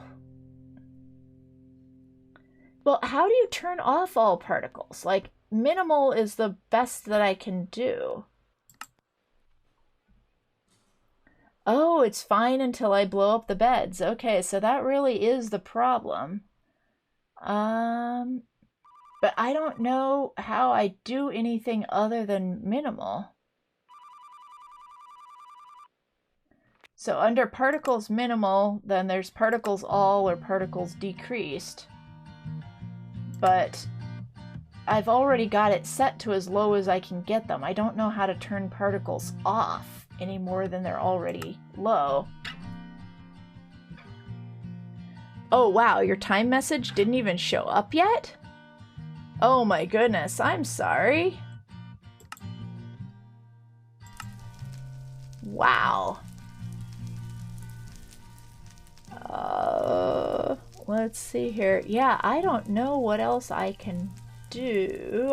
Well, how do you turn off all particles? Like, minimal is the best that I can do. Oh, it's fine until I blow up the beds. Okay, so that really is the problem. But I don't know how I do anything other than minimal. So under particles minimal, then there's particles all or particles decreased. But I've already got it set to as low as I can get them. I don't know how to turn particles off any more than they're already low. Oh wow, your time message didn't even show up yet? Oh my goodness, I'm sorry. Wow. Let's see here. Yeah, I don't know what else I can do.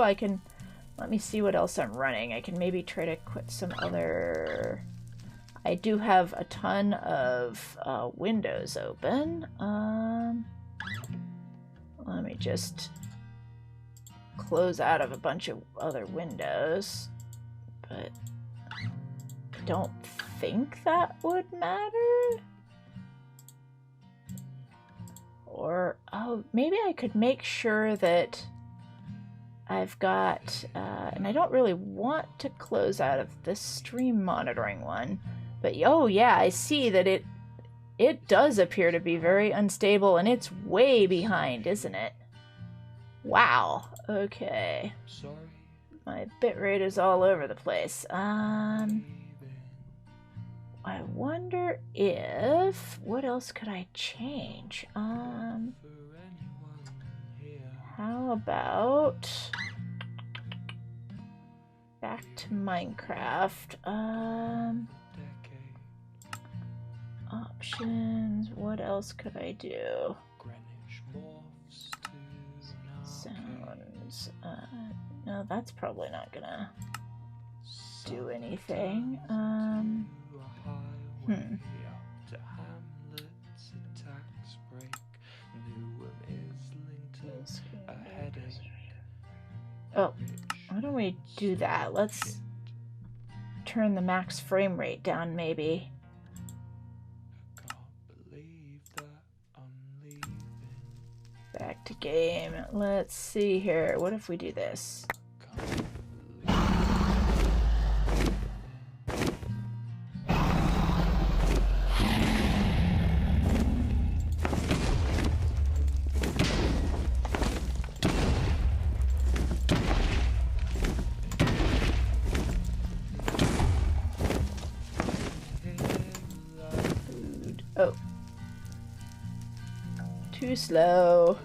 Let me see what else I'm running. I can maybe try to quit some other... I do have a ton of windows open. Let me just close out of a bunch of other windows, but I don't think that would matter. Or, oh, maybe I could make sure that I've got, and I don't really want to close out of this stream monitoring one, but oh yeah, I see that it does appear to be very unstable, and it's way behind, isn't it? Wow, okay. My bitrate is all over the place. I wonder if... What else could I change? How about... Back to Minecraft. Options. What else could I do? Sounds. No, that's probably not gonna do anything. Oh, why don't we do that? Let's turn the max frame rate down, maybe. Back to game. Let's see here. What if we do this? Oh. Too slow.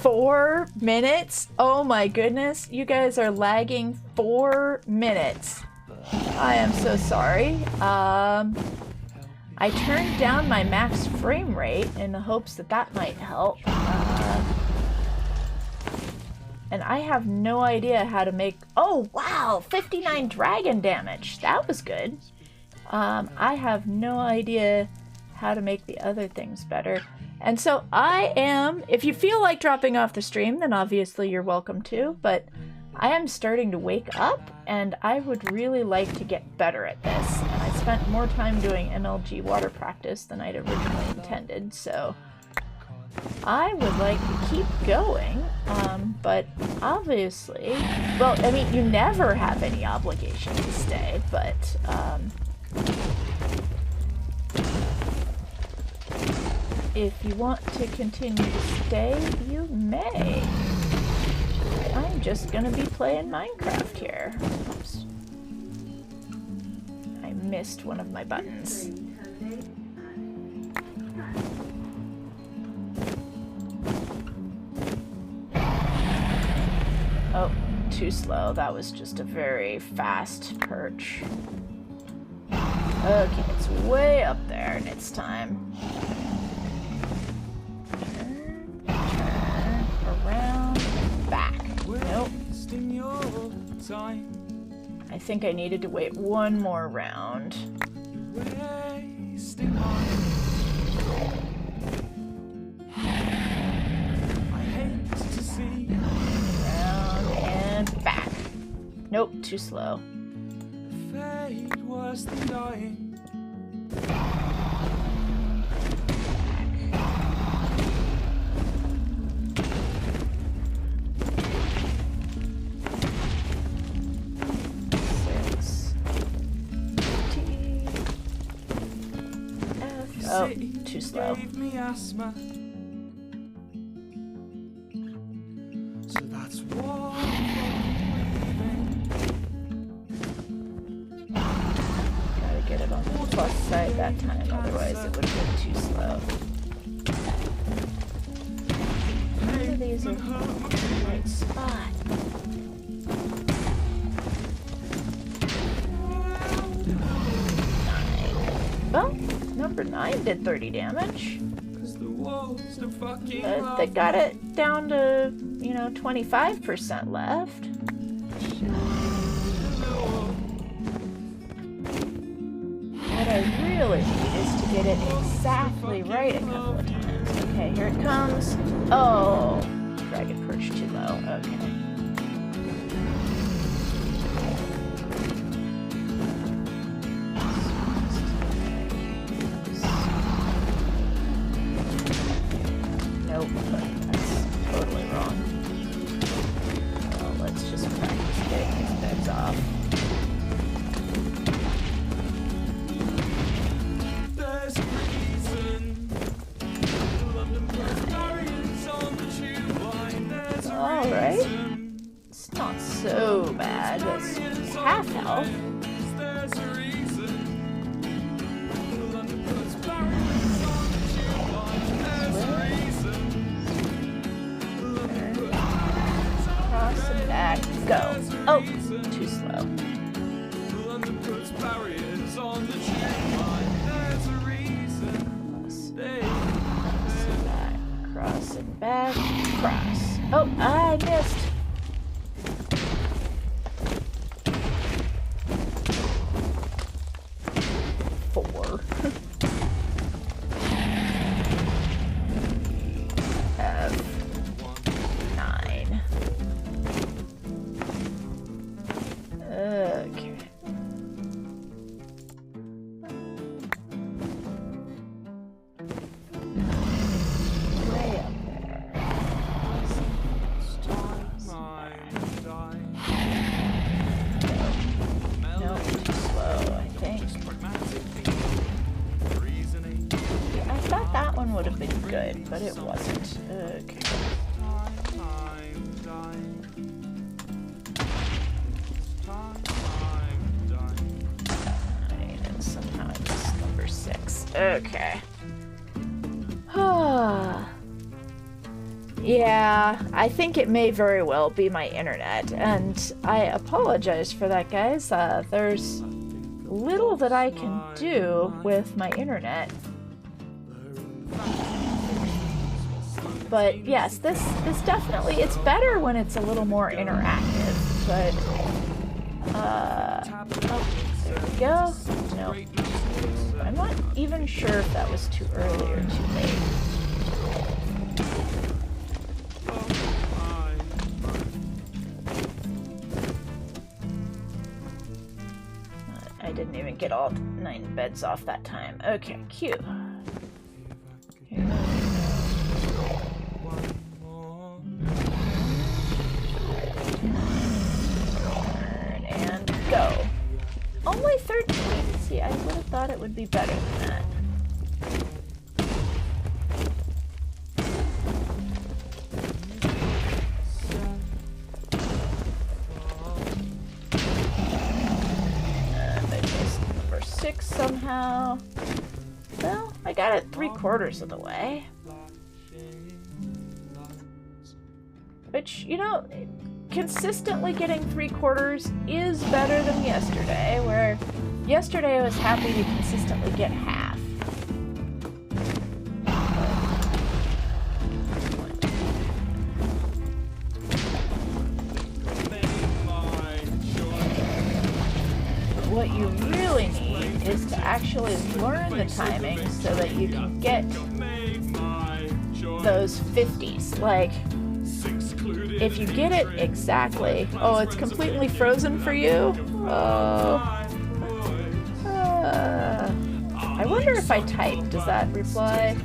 4 minutes? Oh my goodness. You guys are lagging 4 minutes. I am so sorry. I turned down my max frame rate in the hopes that that might help. And I have no idea how to make... Oh, wow! 59 dragon damage. That was good. I have no idea how to make the other things better. And so I am... If you feel like dropping off the stream, then obviously you're welcome to. But I am starting to wake up, and I would really like to get better at this. And I spent more time doing MLG water practice than I'd originally intended, so... I would like to keep going, but obviously, well, I mean, you never have any obligation to stay, but, if you want to continue to stay, you may. I'm just gonna be playing Minecraft here. Oops. I missed one of my buttons. Oh, too slow. That was just a very fast perch. Okay, it's way up there and it's time. Turn around, back. Nope. I think I needed to wait one more round. Round and back. Nope, too slow. Fate was the dying. Oh, too slow. So that's what gotta get it on the plus side that time, otherwise it would have been too slow. None of these are in the right spot. Well, number 9 did 30 damage. They got it down to, 25% left. What I really need is to get it exactly right a couple of times. Okay, here it comes. Oh, dragon perch too low. Okay. But it wasn't. Okay. And somehow I missed number 6. Okay. Yeah, I think it may very well be my internet, and I apologize for that, guys. There's little that I can do with my internet. But yes, this definitely, it's better when it's a little more interactive, but, oh, there we go. No, I'm not even sure if that was too early or too late. I didn't even get all 9 beds off that time. Okay, cute. Here we go. thought it would be better than that. And I missed number 6 somehow. Well, I got it 3/4 of the way. Which, you know, consistently getting 3/4 is better than yesterday, where yesterday I was happy to consistently get half. What you really need is to actually learn the timing so that you can get those 50s. Like, if you get it exactly... Oh, it's completely frozen for you? Oh. I wonder if I type, does that reply?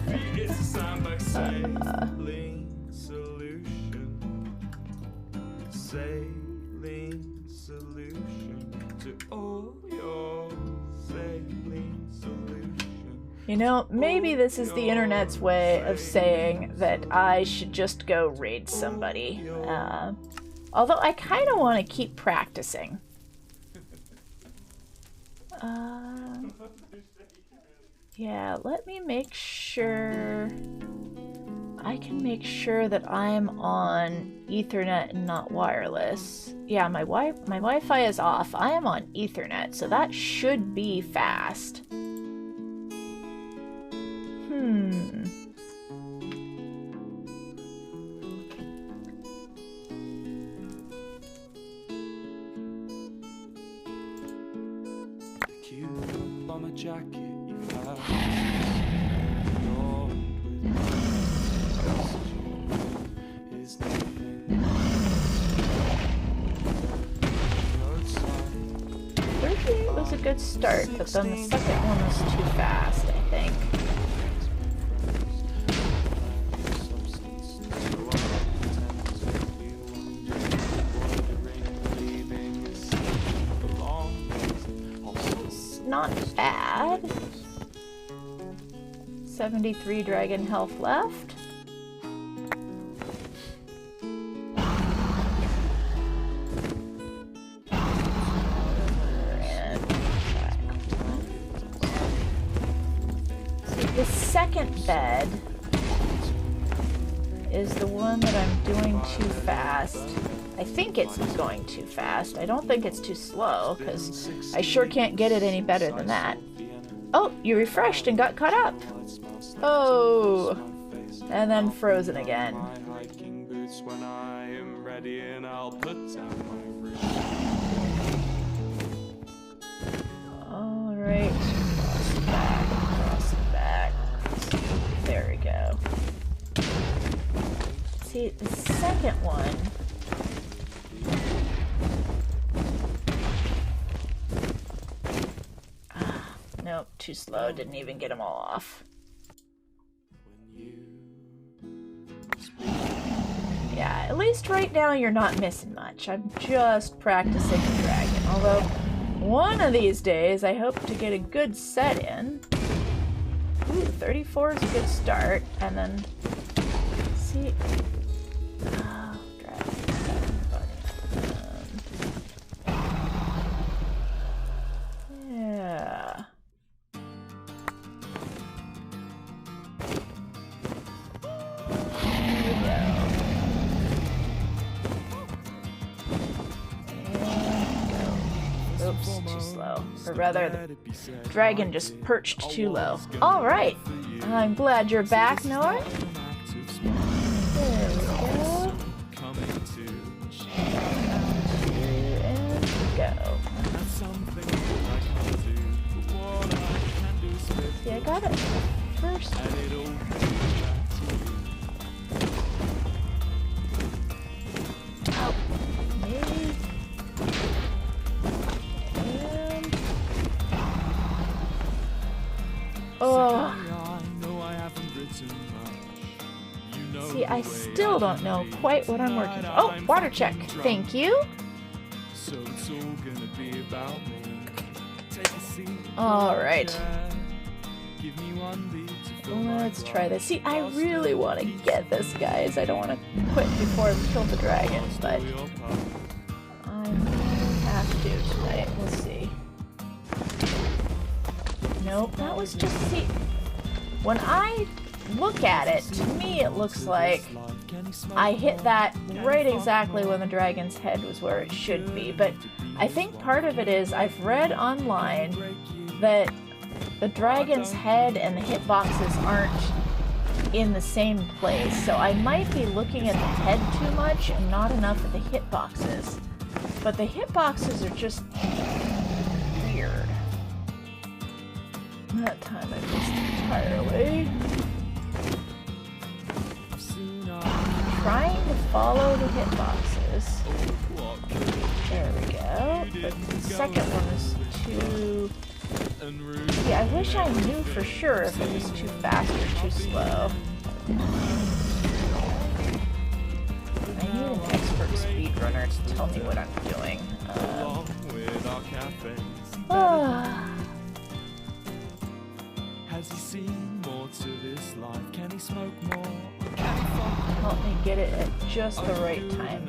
You know, maybe this is the internet's way of saying that I should just go raid somebody. Although I kind of want to keep practicing. Yeah, let me make sure... I can make sure that I'm on Ethernet and not wireless. Yeah, my Wi-Fi is off. I am on Ethernet, so that should be fast. It was a good start, but then the second one was too fast, I think. It's not bad. 73 dragon health left. The second bed is the one that I'm doing too fast. I think it's going too fast. I don't think it's too slow, because I sure can't get it any better than that. Oh, you refreshed and got caught up. Oh, and then frozen again. All right. There we go. See, the second one... Nope, too slow. Didn't even get them all off. Yeah, at least right now you're not missing much. I'm just practicing the dragon. Although, one of these days I hope to get a good set in. Ooh, 34 is a good start, and then, see, oh, dragon, yeah. There we go. And go. Oops, too slow. Or rather, the dragon just perched too low. Alright, I'm glad you're back, Noah. There we go. And go. See, I got it first. Oh, maybe. Oh. See, I still don't know quite what I'm working for. Oh, water check. Thank you. Alright. Let's try this. See, I really want to get this, guys. I don't want to quit before I've killed the dragon, but I might have to tonight. We'll see. Nope, that was just, see, when I look at it, to me it looks like I hit that right exactly when the dragon's head was where it should be, but I think part of it is I've read online that the dragon's head and the hitboxes aren't in the same place, so I might be looking at the head too much and not enough at the hitboxes. But the hitboxes are just weird. That time I missed entirely. Trying to follow the hitboxes. There we go. But the second one is too... See, I wish I knew for sure if it was too fast or too slow. I need an expert speedrunner to tell me what I'm doing. Has he seen more to this life? Can he smoke more? Help me get it at just the right time.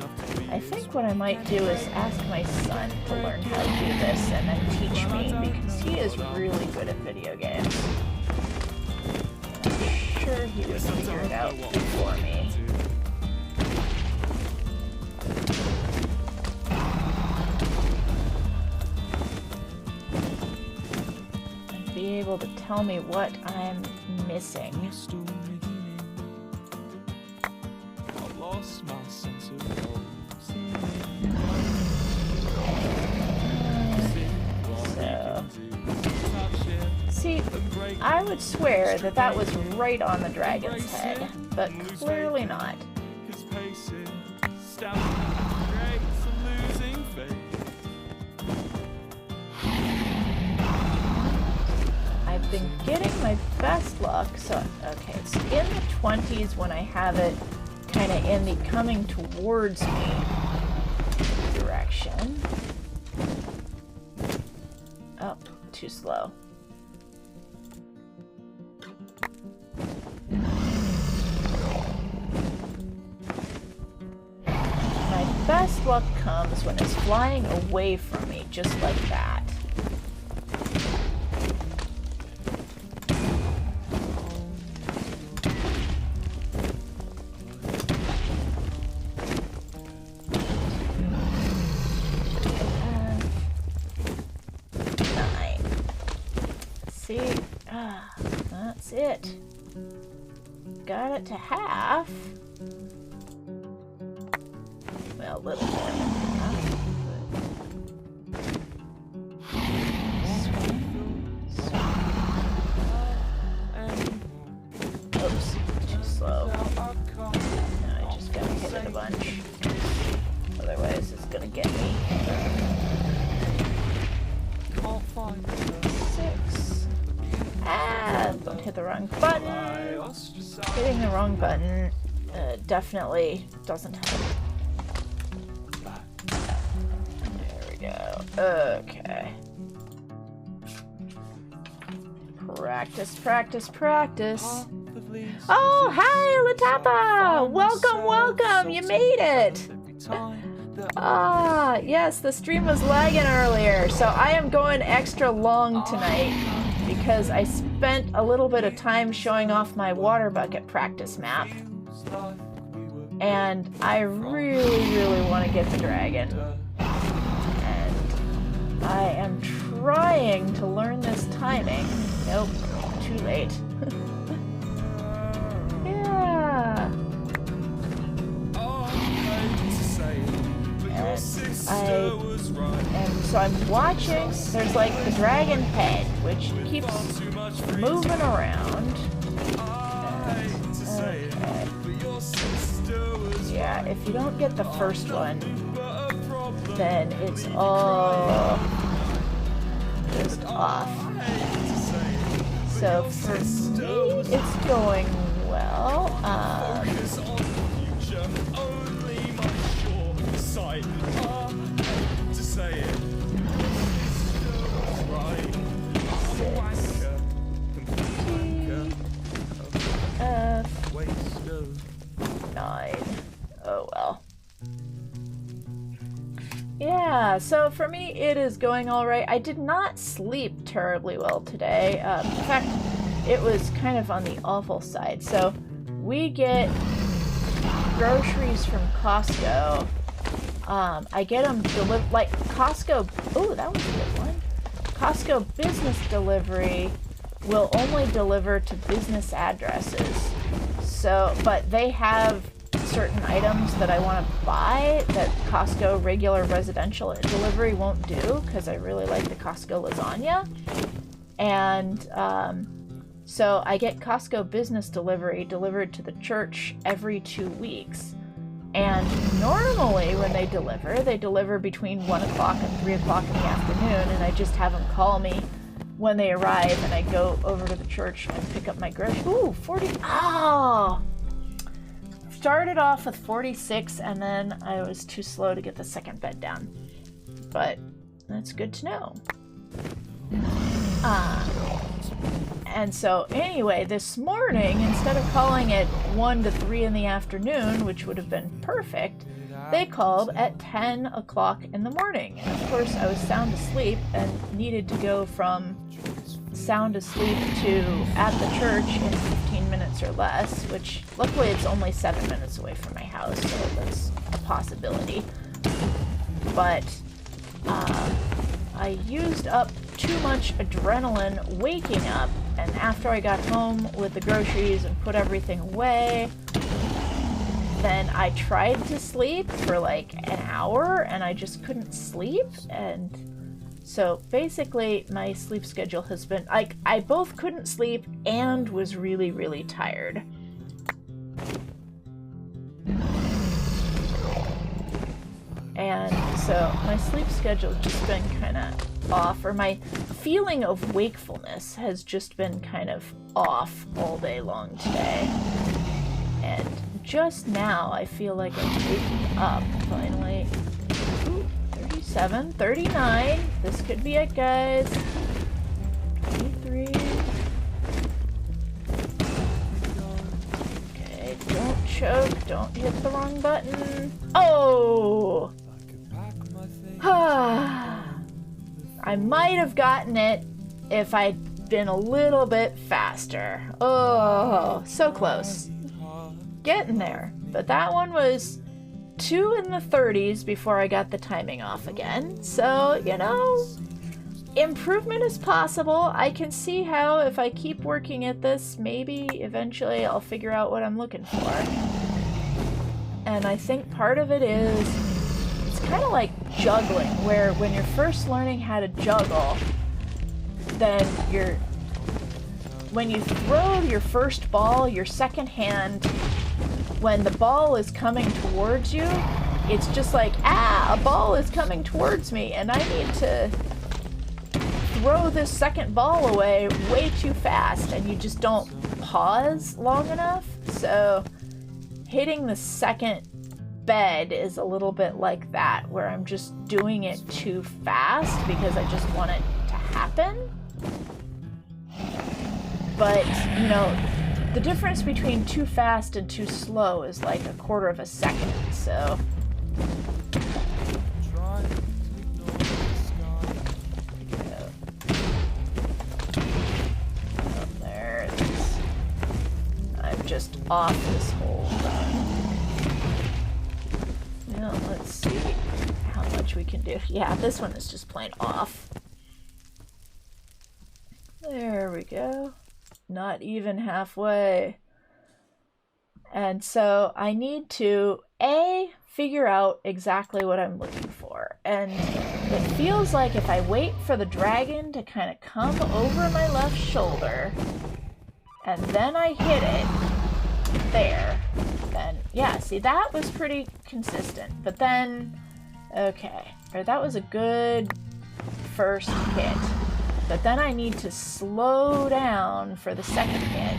I think what I might do is ask my son to learn how to do this and then teach me, because he is really good at video games. I'm sure he would figure it out before me. And be able to tell me what I'm missing. See, I would swear that that was right on the dragon's head, but clearly not. I've been getting my best luck, so, okay, it's in the 20s when I have it kind of in the coming towards me direction. Oh, too slow. My best luck comes when it's flying away from me, just like that. See? Ah, that's it. Got it to half. Well, a little bit. Oops, too slow. No, I just gotta hit it a bunch. Otherwise, it's gonna get me. 6. Ah, don't hit the wrong button. Hitting the wrong button definitely doesn't help. There we go. Okay. Practice, practice, practice. Oh, hi, Latapa! Welcome, welcome! You made it! Ah, yes, the stream was lagging earlier, so I am going extra long tonight because I spent a little bit of time showing off my water bucket practice map. And I really, really want to get the dragon. And I am trying to learn this timing. Nope, too late. Yeah. And so I'm watching, there's like the dragon head, which keeps moving around. Okay. Yeah, if you don't get the first one, then it's all just off. So for me, it's going well. waste of 9. Oh well. Yeah, so for me it is going alright. I did not sleep terribly well today. In fact, it was kind of on the awful side. So we get groceries from Costco. I get them delivered, like Costco. Oh, that was a good one. Costco business delivery will only deliver to business addresses. So, but they have certain items that I want to buy that Costco regular residential delivery won't do, because I really like the Costco lasagna. And so I get Costco business delivery delivered to the church every 2 weeks. And normally when they deliver between 1 o'clock and 3 o'clock in the afternoon, and I just have them call me when they arrive, and I go over to the church and pick up my groceries. Ooh, 40. Oh! Started off with 46, and then I was too slow to get the second bed down. But that's good to know. And so anyway, this morning, instead of calling it 1 to 3 in the afternoon, which would have been perfect, they called at 10 o'clock in the morning. And of course, I was sound asleep and needed to go from sound asleep to at the church in 15 minutes or less, which luckily it's only 7 minutes away from my house, so that's a possibility. But I used up too much adrenaline waking up, and after I got home with the groceries and put everything away, then I tried to sleep for like an hour and I just couldn't sleep. And so basically my sleep schedule has been like, I both couldn't sleep and was really, really tired. And so my sleep schedule's just been kind of off, or my feeling of wakefulness has just been kind of off all day long today. And just now I feel like I'm waking up finally. Ooh, 37, 39. This could be it, guys. 23. Okay, don't choke. Don't hit the wrong button. Oh! I might have gotten it if I'd been a little bit faster. Oh, so close. Getting there. But that one was 2 in the 30s before I got the timing off again. So, you know, improvement is possible. I can see how if I keep working at this, maybe eventually I'll figure out what I'm looking for. And I think part of it is, it's kind of like juggling, where when you're first learning how to juggle, then when you throw your first ball, your second hand, when the ball is coming towards you, it's just like, a ball is coming towards me, and I need to throw this second ball away way too fast, and you just don't pause long enough. So hitting the second bed is a little bit like that, where I'm just doing it too fast because I just want it to happen. But, you know, the difference between too fast and too slow is like 1/4 of a second, so. Oh, there it is. I'm just off this whole thing. Now, let's see how much we can do. Yeah, this one is just plain off. There we go. Not even halfway. And so I need to, A, figure out exactly what I'm looking for. And it feels like if I wait for the dragon to kind of come over my left shoulder, and then I hit it, there, then, yeah, see, that was pretty consistent. But then, okay, or that was a good first hit. But then I need to slow down for the second hit.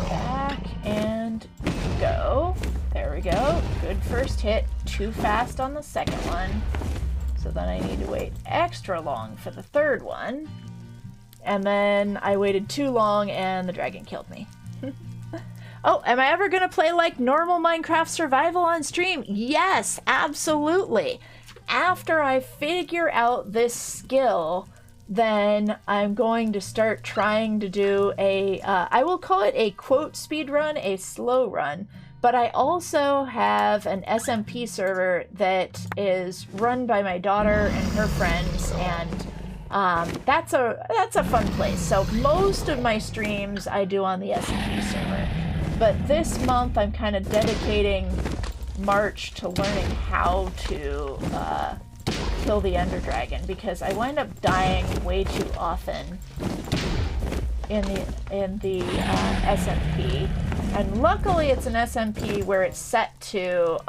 Back and go. There we go. Good first hit. Too fast on the second one. So then I need to wait extra long for the third one. And then I waited too long and the dragon killed me. Oh, am I ever gonna play like normal Minecraft survival on stream? Yes, absolutely. After I figure out this skill, then I'm going to start trying to do a, I will call it a quote speed run, a slow run, but I also have an SMP server that is run by my daughter and her friends, and that's a fun place. So most of my streams I do on the SMP server, but this month I'm kind of dedicating March to learning how to kill the Ender Dragon, because I wind up dying way too often in the SMP, and luckily it's an SMP where it's set to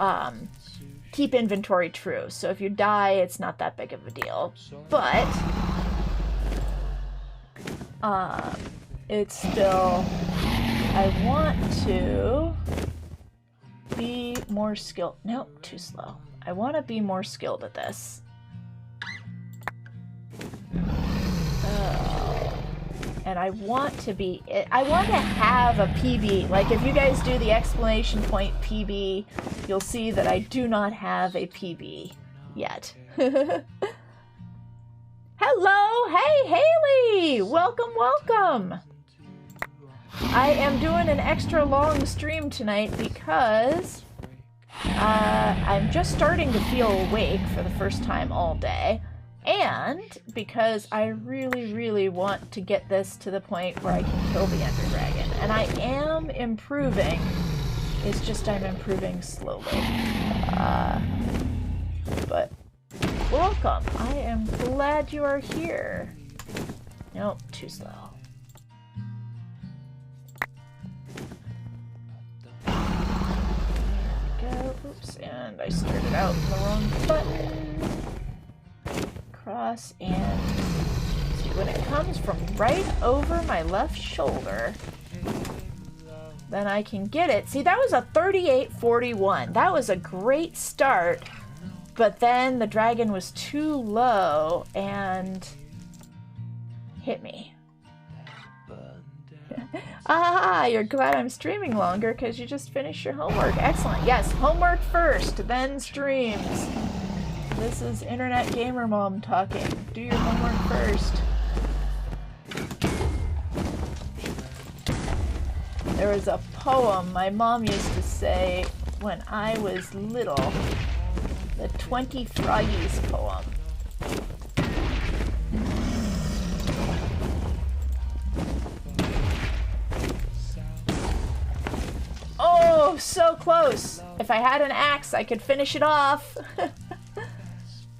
keep inventory true, so if you die it's not that big of a deal, but it's still, I want to be more skilled. Nope, too slow. I want to be more skilled at this. And I want to be, I want to have a PB. Like, if you guys do the exclamation point PB, you'll see that I do not have a PB yet. Hello! Hey, Haley! Welcome, welcome! I am doing an extra long stream tonight because I'm just starting to feel awake for the first time all day, and because I really, really want to get this to the point where I can kill the Ender Dragon. And I am improving, it's just I'm improving slowly. But welcome, I am glad you are here. Nope, too slow. Oops, and I started out in the wrong button. Cross, and see, when it comes from right over my left shoulder, then I can get it. See, that was a 38-41. That was a great start, but then the dragon was too low and hit me. Ah, you're glad I'm streaming longer because you just finished your homework. Excellent. Yes, homework first, then streams. This is Internet Gamer Mom talking. Do your homework first. There was a poem my mom used to say when I was little. The 20 Froggies poem. Oh, so close. If I had an axe, I could finish it off.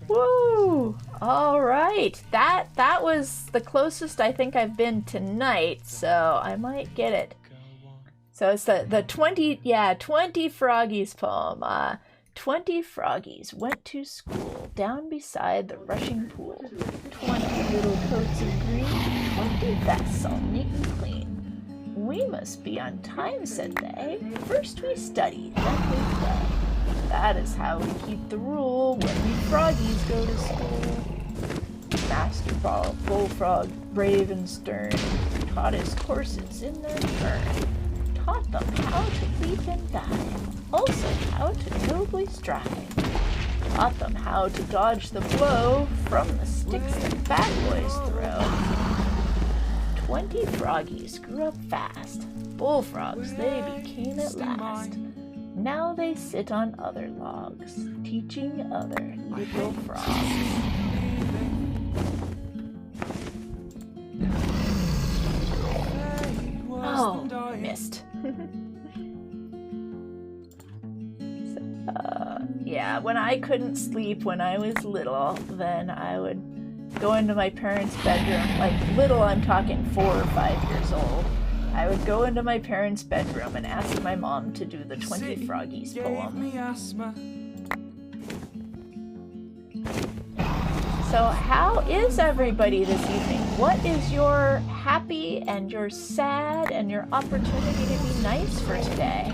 Woo! All right. That was the closest I think I've been tonight, so I might get it. So it's the 20 Froggies poem. 20 froggies went to school down beside the rushing pool. 20 little coats of green, 20 vests all neat and clean. We must be on time, said they. First we study, then we play. That is how we keep the rule when we froggies go to school. Master Bullfrog, brave and stern, taught his horses in their turn. Taught them how to leap and dive, also how to nobly strive. Taught them how to dodge the blow from the sticks that bad boys throw. 20 froggies grew up fast. Bullfrogs they became at last. Now they sit on other logs, teaching other little frogs. Oh, missed. Yeah, when I couldn't sleep when I was little, then I would go into my parents' bedroom. Like little, I'm talking 4 or 5 years old. I would go into my parents' bedroom and ask my mom to do the 20 Froggies poem. So how is everybody this evening? What is your happy and your sad and your opportunity to be nice for today?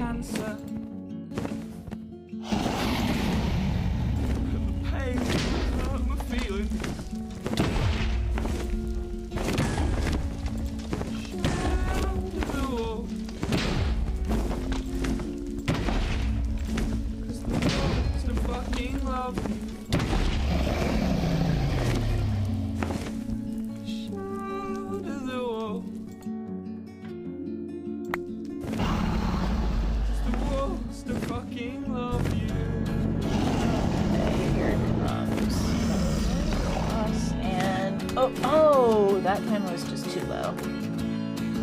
love you. Shout at the wall. Just the walls to fucking love you. Okay, here it comes. Cross and oh, that time was just too low.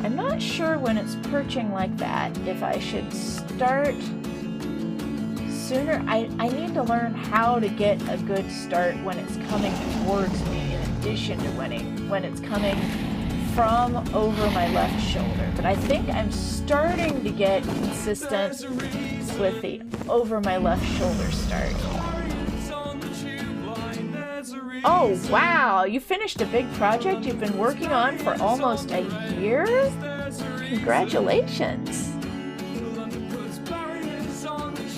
I'm not sure when it's perching like that if I should start sooner. I need to learn how to get a good start when it's coming towards me in addition to when it's coming from over my left shoulder. But I think I'm starting to get consistent with the over my left shoulder start. Oh, wow! You finished a big project you've been working on for almost a year? Congratulations!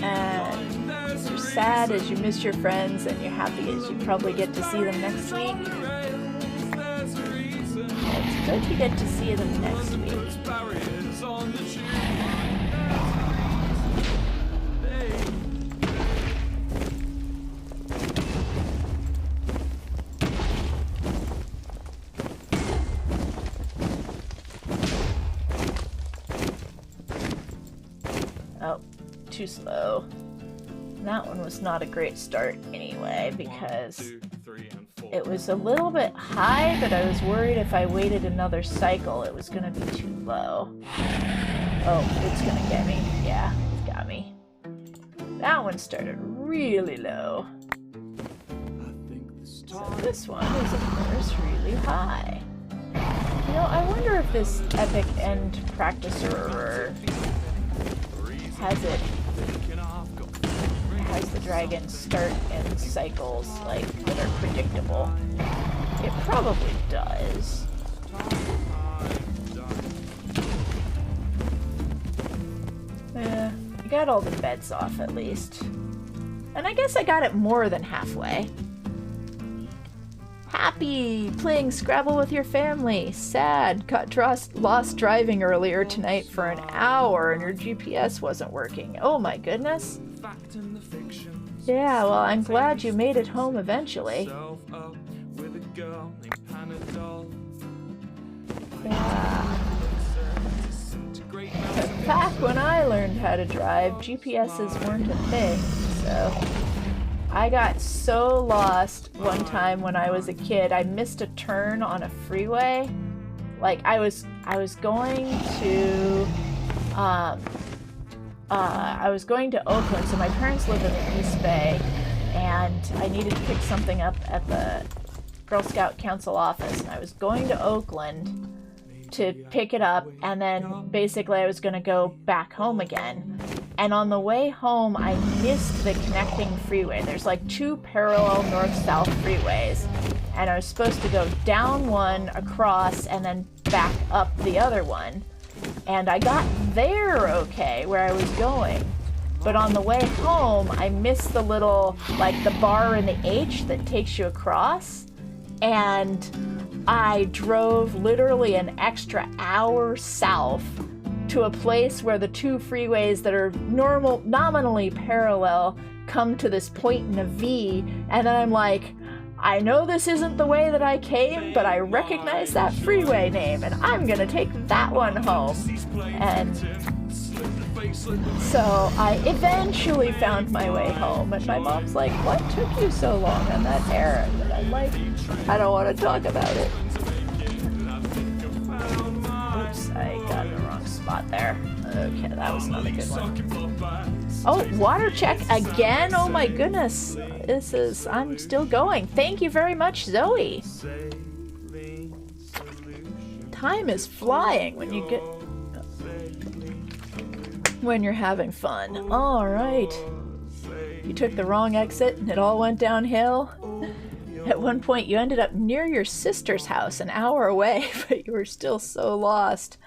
And you're sad as you miss your friends, and you're happy as you probably get to see them next week. It's good to get to see them next week. Oh, too slow. That one was not a great start anyway, because it was a little bit high, but I was worried if I waited another cycle it was going to be too low. Oh, it's going to get me. Yeah, it's got me. That one started really low. So this one is, of course, really high. You know, I wonder if this epic end practicer has the dragon start in cycles like that are predictable. It probably does. I got all the beds off at least. And I guess I got it more than halfway. Happy! Playing Scrabble with your family. Sad. Got lost driving earlier tonight for an hour and your GPS wasn't working. Oh my goodness. Yeah, well, I'm glad you made it home eventually. Yeah. But back when I learned how to drive, GPSs weren't a thing, so... I got so lost one time when I was a kid. I missed a turn on a freeway. Like I was going to Oakland, so my parents live in the East Bay, and I needed to pick something up at the Girl Scout Council office, and I was going to Oakland to pick it up, and then basically I was going to go back home again. And on the way home, I missed the connecting freeway. There's like two parallel north-south freeways. And I was supposed to go down one, across, and then back up the other one. And I got there okay, where I was going. But on the way home, I missed the little, like the bar in the H that takes you across. And I drove literally an extra hour south to a place where the two freeways that are nominally parallel come to this point in a V, and then I'm like, I know this isn't the way that I came, but I recognize that freeway name, and I'm gonna take that one home. And so I eventually found my way home, and my mom's like, what took you so long on that errand? And I'm like, I don't want to talk about it. Oops, I got in the wrong spot there. Okay, that was not a good one. Oh, water check again? Oh my goodness. I'm still going. Thank you very much, Zoe. Time is flying when you're having fun. All right. You took the wrong exit and it all went downhill. At one point you ended up near your sister's house an hour away, but you were still so lost.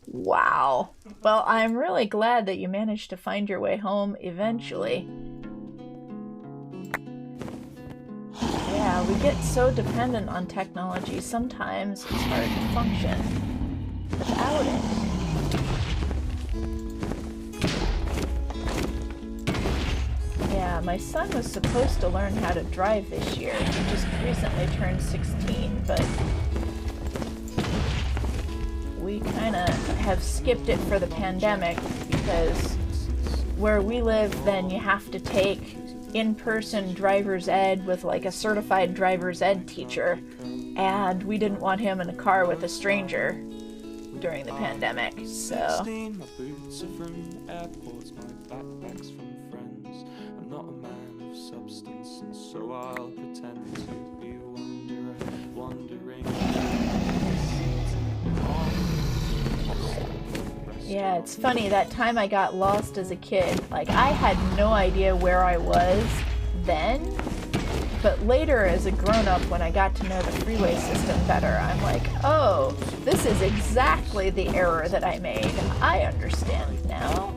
Wow. Well, I'm really glad that you managed to find your way home eventually. Yeah, we get so dependent on technology, sometimes it's hard to function without it. Yeah, my son was supposed to learn how to drive this year. He just recently turned 16, but we kind of have skipped it for the pandemic because where we live, then you have to take in-person driver's ed with like a certified driver's ed teacher, and we didn't want him in a car with a stranger during the pandemic, so. My boots are from airports, my backpack's from friends. I'm not a man of substance, and so I'll pretend to be a wanderer, wandering. Yeah, it's funny, that time I got lost as a kid, like, I had no idea where I was then, but later as a grown-up, when I got to know the freeway system better, I'm like, oh, this is exactly the error that I made. I understand now.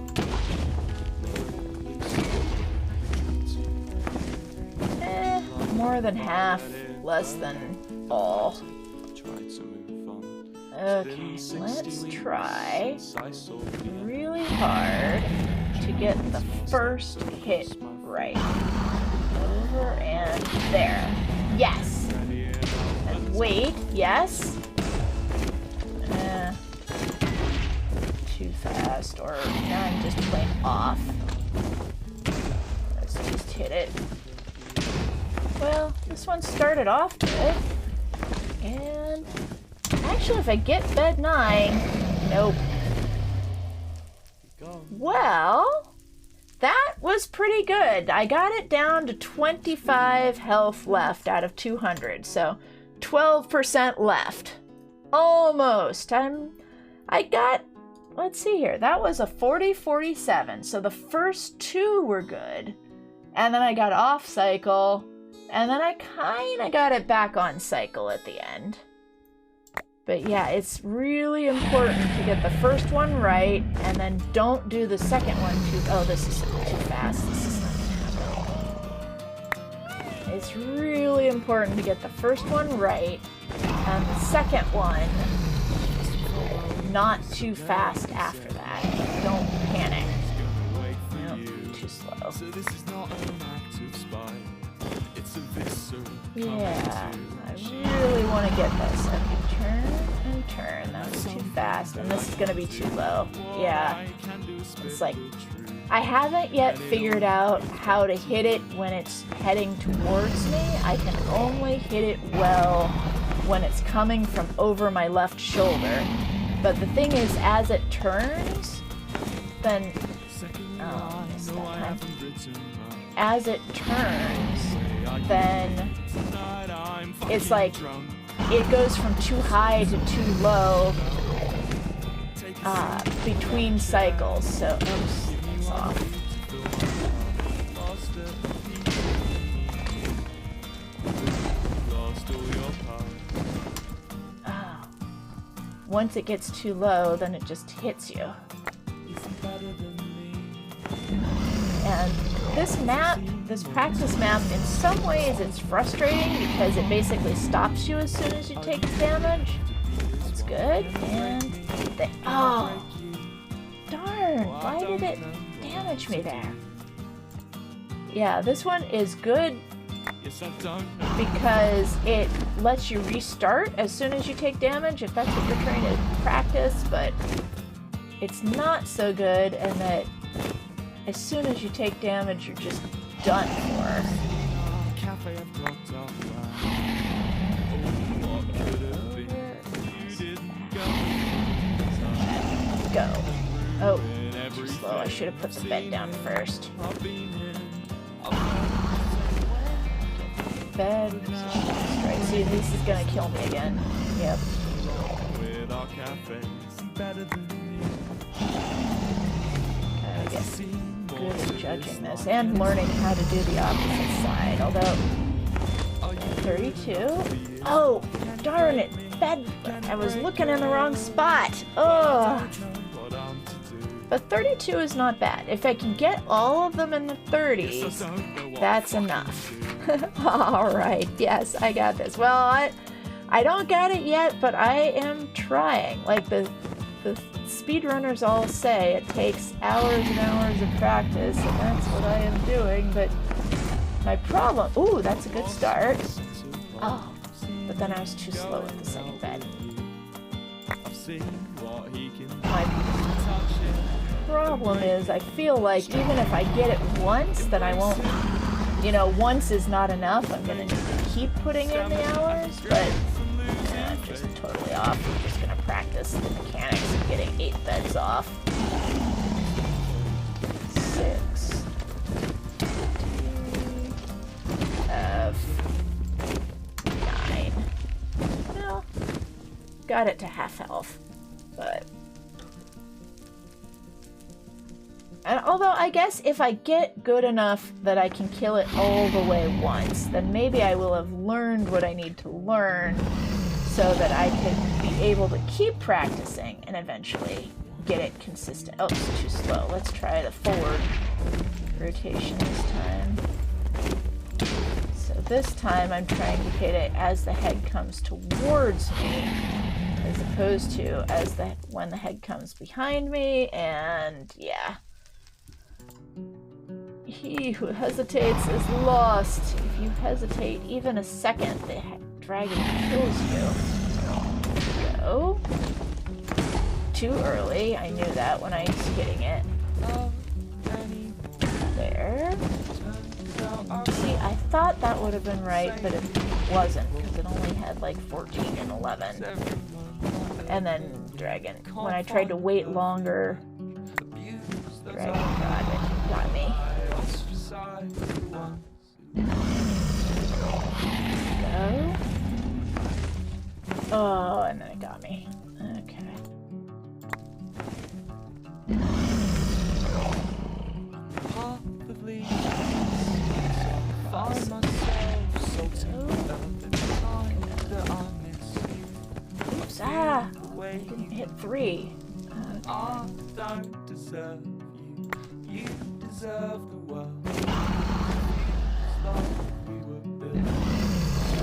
More than half, less than all. Okay, let's try really hard to get the first hit right. Over and there. Yes! And wait, yes? Too fast, or now I'm just plain off. Let's just hit it. Well, this one started off good. And actually, if I get bed 9, nope. Well, that was pretty good. I got it down to 25 health left out of 200, so 12% left. Almost. I got, let's see here, that was a 40-47, so the first 2 were good. And then I got off cycle, and then I kind of got it back on cycle at the end. But yeah, it's really important to get the first one right, and then don't do the second one too... Oh, this is too fast. This is not gonna happen. It's really important to get the first one right, and the second one not too fast after that. Don't panic. No, too slow. Yeah, I really want to get this. Okay, turn and turn. That was too fast, and this is going to be too low. Yeah, it's like, I haven't yet figured out how to hit it when it's heading towards me. I can only hit it well when it's coming from over my left shoulder. But the thing is, as it turns, then... Oh, I missed that time. As it turns, then it's like it goes from too high to too low between cycles. So, oops, that's off. Oh. Once it gets too low, then it just hits you. And this map, this practice map, in some ways it's frustrating because it basically stops you as soon as you take damage. That's good. And oh, darn, why did it damage me there? Yeah, this one is good because it lets you restart as soon as you take damage, if that's what you're trying to practice, but it's not so good in that as soon as you take damage, you're just done for. Go. Oh, too slow. I should have put the bed down first. Bed position strike. See, this is gonna kill me again. Yep. I guess good at judging this and learning how to do the opposite side. Although 32. Oh, darn it! Bed. I was looking in the wrong spot. Oh. But 32 is not bad. If I can get all of them in the 30s, that's enough. Alright, yes, I got this. Well, I don't got it yet, but I am trying. Like the speedrunners all say, it takes hours and hours of practice, and that's what I am doing, but My problem... Ooh, that's a good start. Oh, but then I was too slow with the second bed. My problem is I feel like even if I get it once, then I won't... You know, once is not enough. I'm going to need to keep putting in the hours, but I'm just totally off. I'm just going to practice the mechanics of getting 8 beds off. 6. 9. Well, got it to half health, but... And although I guess if I get good enough that I can kill it all the way once, then maybe I will have learned what I need to learn so that I could be able to keep practicing and eventually get it consistent. Oh, it's too slow. Let's try the forward rotation this time. So this time I'm trying to hit it as the head comes towards me, as opposed to when the head comes behind me, and yeah. He who hesitates is lost. If you hesitate even a second, the dragon kills you. Go. Too early. I knew that when I was hitting it. There. See, I thought that would have been right, but it wasn't, because it only had like 14 and 11. And then dragon. When I tried to wait longer, dragon got me. Go. Oh, and then it got me. Okay. Oops, ah! I didn't hit 3. Okay. You deserve the world.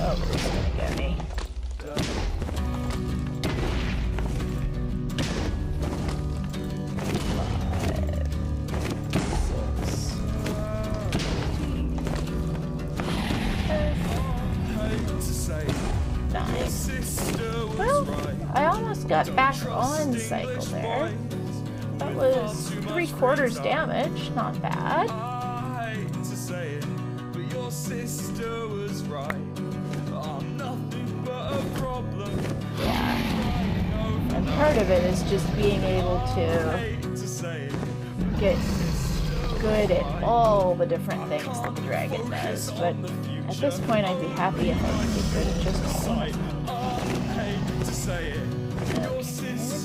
Oh, this is gonna get me. 5, 6, 9. Well, I almost got back on cycle there. That was 3/4 damage, not bad. I hate to say it, but your sister was right. I'm nothing but a problem. Yeah. And part of it is just being able to get good at all the different things that the dragon does. But at this point, I'd be happy if I could get good at just some of them.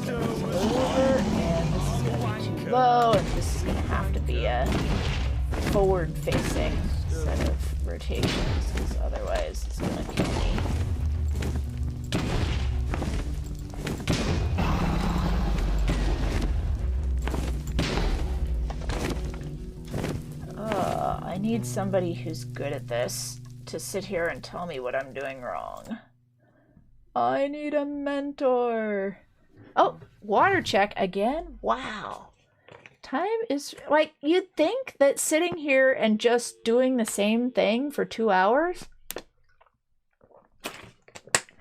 Over, and this is going to be too low, and this is going to have to be a forward-facing set of rotations, because otherwise it's going to kill me. I need somebody who's good at this to sit here and tell me what I'm doing wrong. I need a mentor. Oh, water check again? Wow. Time is... Like, you'd think that sitting here and just doing the same thing for 2 hours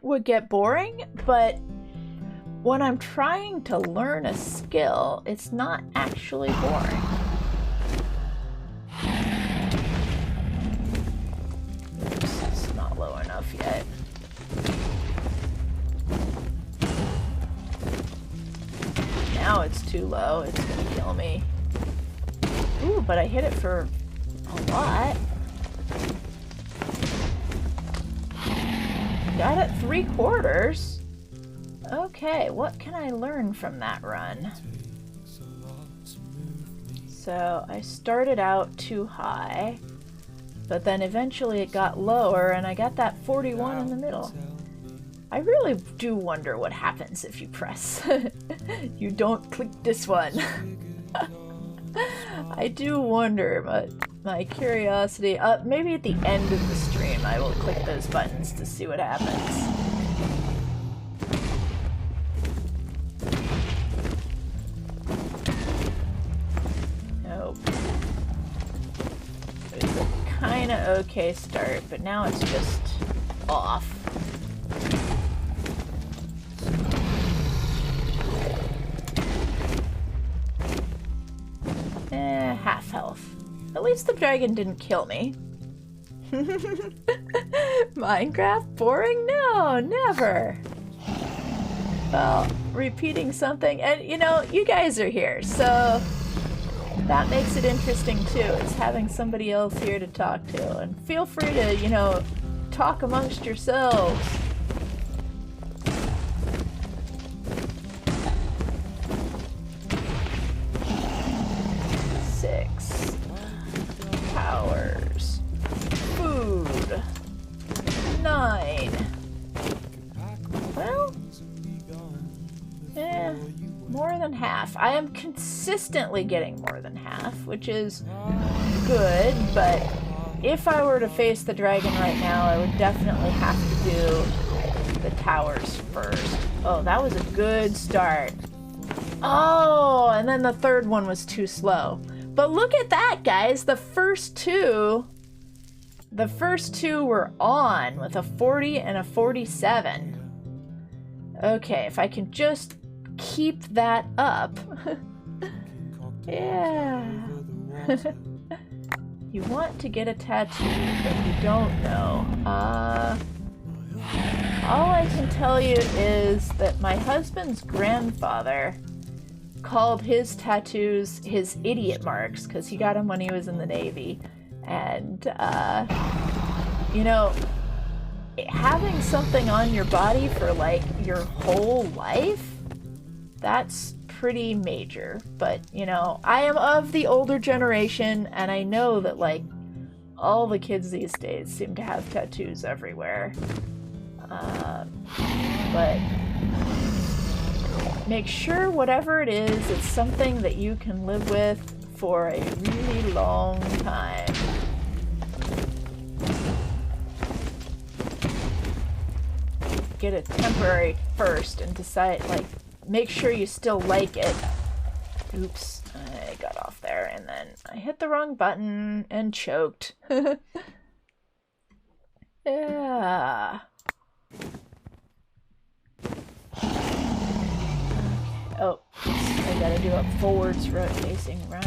would get boring, but when I'm trying to learn a skill, it's not actually boring. Oops, it's not low enough yet. Now it's too low, it's gonna kill me. Ooh, but I hit it for a lot. Got it 3/4. Okay, what can I learn from that run? So I started out too high, but then eventually it got lower and I got that 41 in the middle. I really do wonder what happens if you press. You don't click this one. I do wonder, but my curiosity... maybe at the end of the stream I will click those buttons to see what happens. Nope. There's a kind kinda okay start, but now it's just off. Half health. At least the dragon didn't kill me. Minecraft boring? No, never. Well, repeating something, and you know, you guys are here, so that makes it interesting too. It's having somebody else here to talk to, and feel free to, you know, talk amongst yourselves. Powers. Food. 9. Well, more than half. I am consistently getting more than half, which is good, but if I were to face the dragon right now, I would definitely have to do the towers first. Oh, that was a good start. Oh, and then the third one was too slow. But look at that, guys. The first two were on with a 40 and a 47. Okay, if I can just keep that up. Yeah. You want to get a tattoo, but you don't know. All I can tell you is that my husband's grandfather called his tattoos his idiot marks because he got them when he was in the Navy. And, you know, having something on your body for, like, your whole life, that's pretty major. But, you know, I am of the older generation, and I know that, like, all the kids these days seem to have tattoos everywhere. But make sure whatever it is, it's something that you can live with for a really long time. Get it temporary first and decide, like, make sure you still like it. Oops, I got off there and then I hit the wrong button and choked. Yeah. Oh, I gotta do a forwards facing run.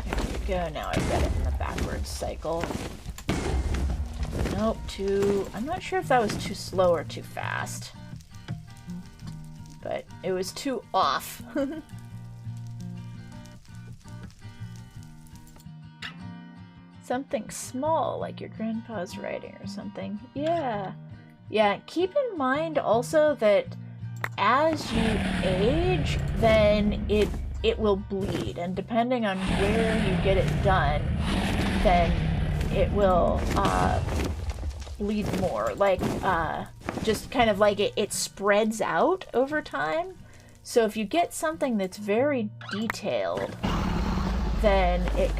There we go, now I've got it in the backwards cycle. Nope, I'm not sure if that was too slow or too fast. But it was too off. Something small, like your grandpa's writing or something. Yeah. Yeah, keep in mind also that as you age, then it will bleed, and depending on where you get it done, then it will bleed more. Like, just kind of like it spreads out over time. So if you get something that's very detailed, then it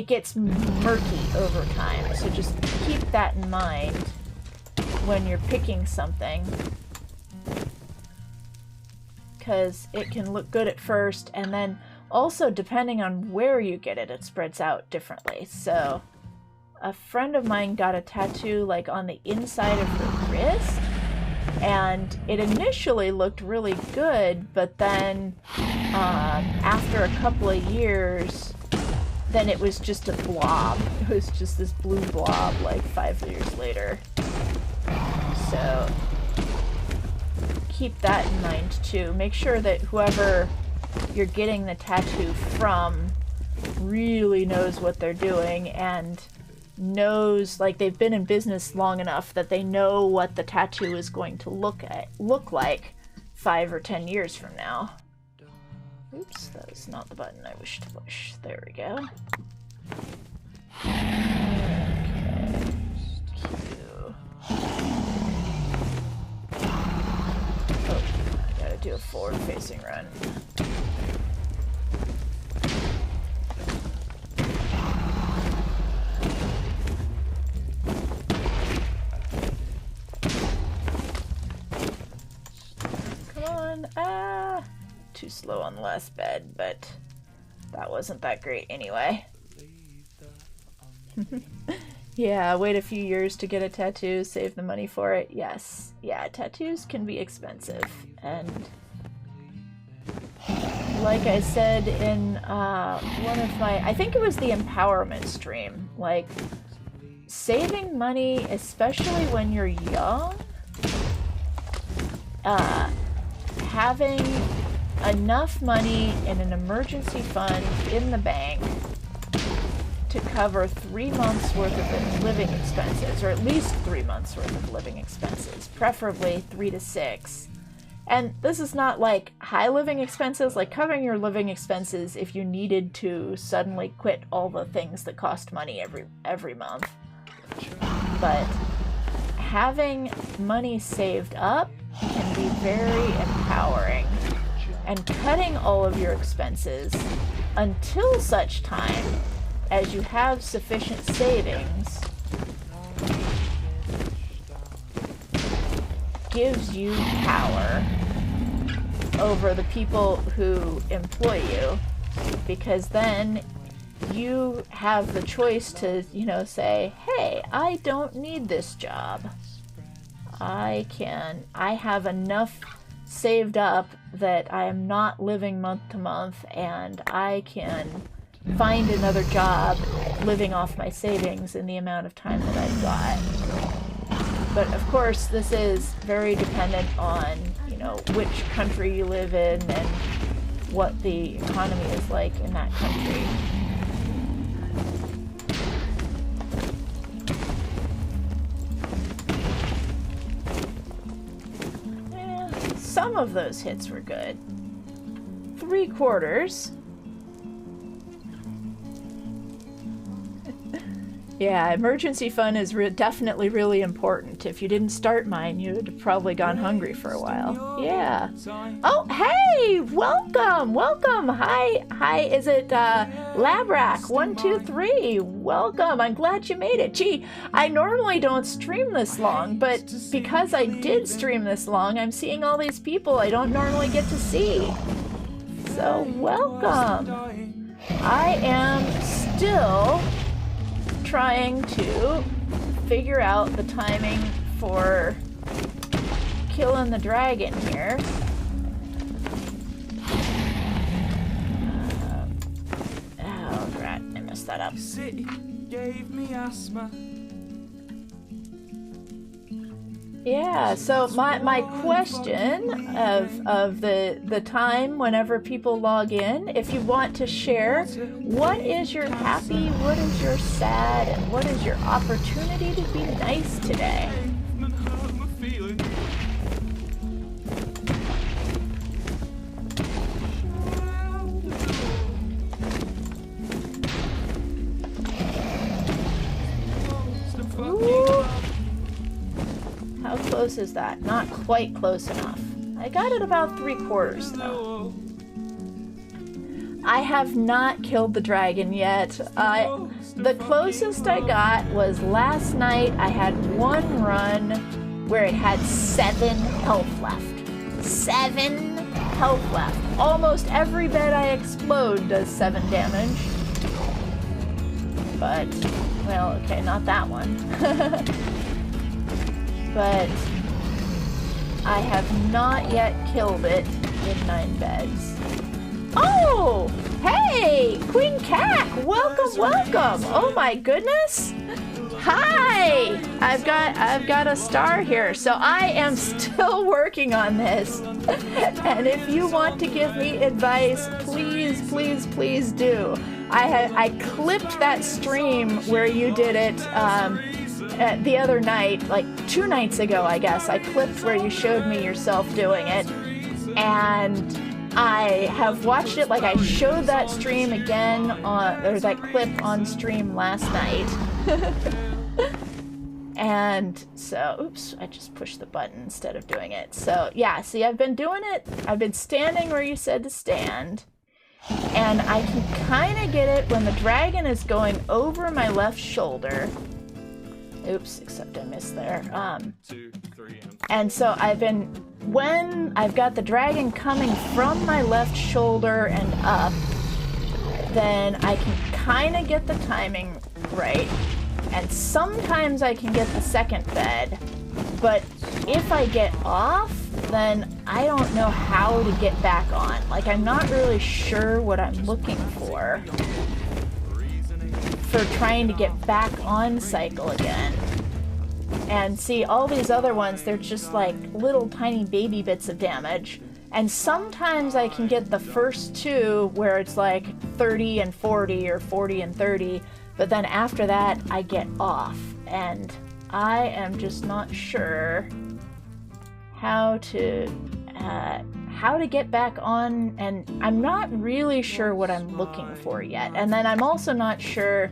gets murky over time. So just keep that in mind when you're picking something, because it can look good at first, and then also depending on where you get it, it spreads out differently. So a friend of mine got a tattoo like on the inside of her wrist, and it initially looked really good, but then after a couple of years, then it was just a blob. It was just this blue blob like 5 years later. So keep that in mind too. Make sure that whoever you're getting the tattoo from really knows what they're doing and knows, like, they've been in business long enough that they know what the tattoo is going to look like 5 or 10 years from now. Oops, that was not the button I wish to push. There we go. Okay. Q. Oh, I gotta do a forward-facing run. Come on, too slow on the last bed, but That wasn't that great anyway. Yeah, wait a few years to get a tattoo, save the money for it. Yes. Yeah, tattoos can be expensive. And like I said in one of my, I think it was the empowerment stream, like, saving money, especially when you're young, having enough money in an emergency fund in the bank to cover 3 months worth of living expenses, or at least 3 months worth of living expenses, preferably 3 to 6. And this is not like high living expenses, like covering your living expenses if you needed to suddenly quit all the things that cost money every month. But having money saved up can be very empowering. And cutting all of your expenses until such time as you have sufficient savings gives you power over the people who employ you, because then you have the choice to, you know, say, hey, I don't need this job. I have enough saved up that I am not living month to month, and I can find another job living off my savings in the amount of time that I've got. But of course, this is very dependent on, you know, which country you live in and what the economy is like in that country. Some of those hits were good. 3/4. Yeah, emergency fund is definitely really important. If you didn't start mine, you'd have probably gone hungry for a while. Yeah. Oh, hey! Welcome! Welcome! Hi, is it Labrak123? Welcome! I'm glad you made it. Gee, I normally don't stream this long, but because I did stream this long, I'm seeing all these people I don't normally get to see. So, welcome! I am still trying to figure out the timing for killing the dragon here. Oh, drat, I messed that up. Yeah, so my question of the time whenever people log in, if you want to share, what is your happy, what is your sad, and what is your opportunity to be nice today? Ooh. How close is that? Not quite close enough. I got it about 3/4 though. I have not killed the dragon yet. The closest I got was last night. I had one run where it had 7 health left. 7 health left. Almost every bed I explode does 7 damage. But, well, okay, not that one. But I have not yet killed it in 9 beds. Oh! Hey! Queen Cack! Welcome, welcome! Oh my goodness! Hi! I've got a star here, so I am still working on this. And if you want to give me advice, please, please, please do. I clipped that stream where you did it the other night, like 2 nights ago, I guess. I clipped where you showed me yourself doing it, and I have watched it, like I showed that stream again or that clip on stream last night. And so, oops, I just pushed the button instead of doing it. So yeah, see, I've been doing it. I've been standing where you said to stand, and I can kind of get it when the dragon is going over my left shoulder. Oops, except I missed there. 2, 3, and so when I've got the dragon coming from my left shoulder and up, then I can kind of get the timing right. And sometimes I can get the second bed, but if I get off, then I don't know how to get back on. Like, I'm not really sure what I'm looking for trying to get back on cycle again. And see, all these other ones, they're just like little tiny baby bits of damage. And sometimes I can get the first two where it's like 30 and 40 or 40 and 30, but then after that I get off. And I am just not sure how to get back on, and I'm not really sure what I'm looking for yet. And then I'm also not sure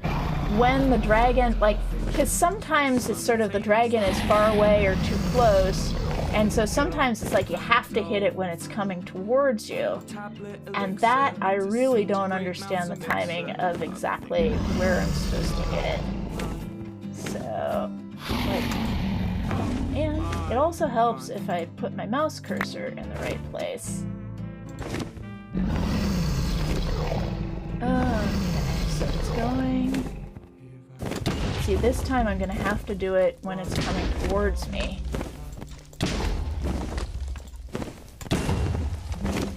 when the dragon, like, because sometimes it's sort of the dragon is far away or too close, and so sometimes it's like you have to hit it when it's coming towards you, and that I really don't understand the timing of exactly where I'm supposed to hit it. So, like, and it also helps if I put my mouse cursor in the right place. Okay, so it's going. See, this time I'm gonna have to do it when it's coming towards me.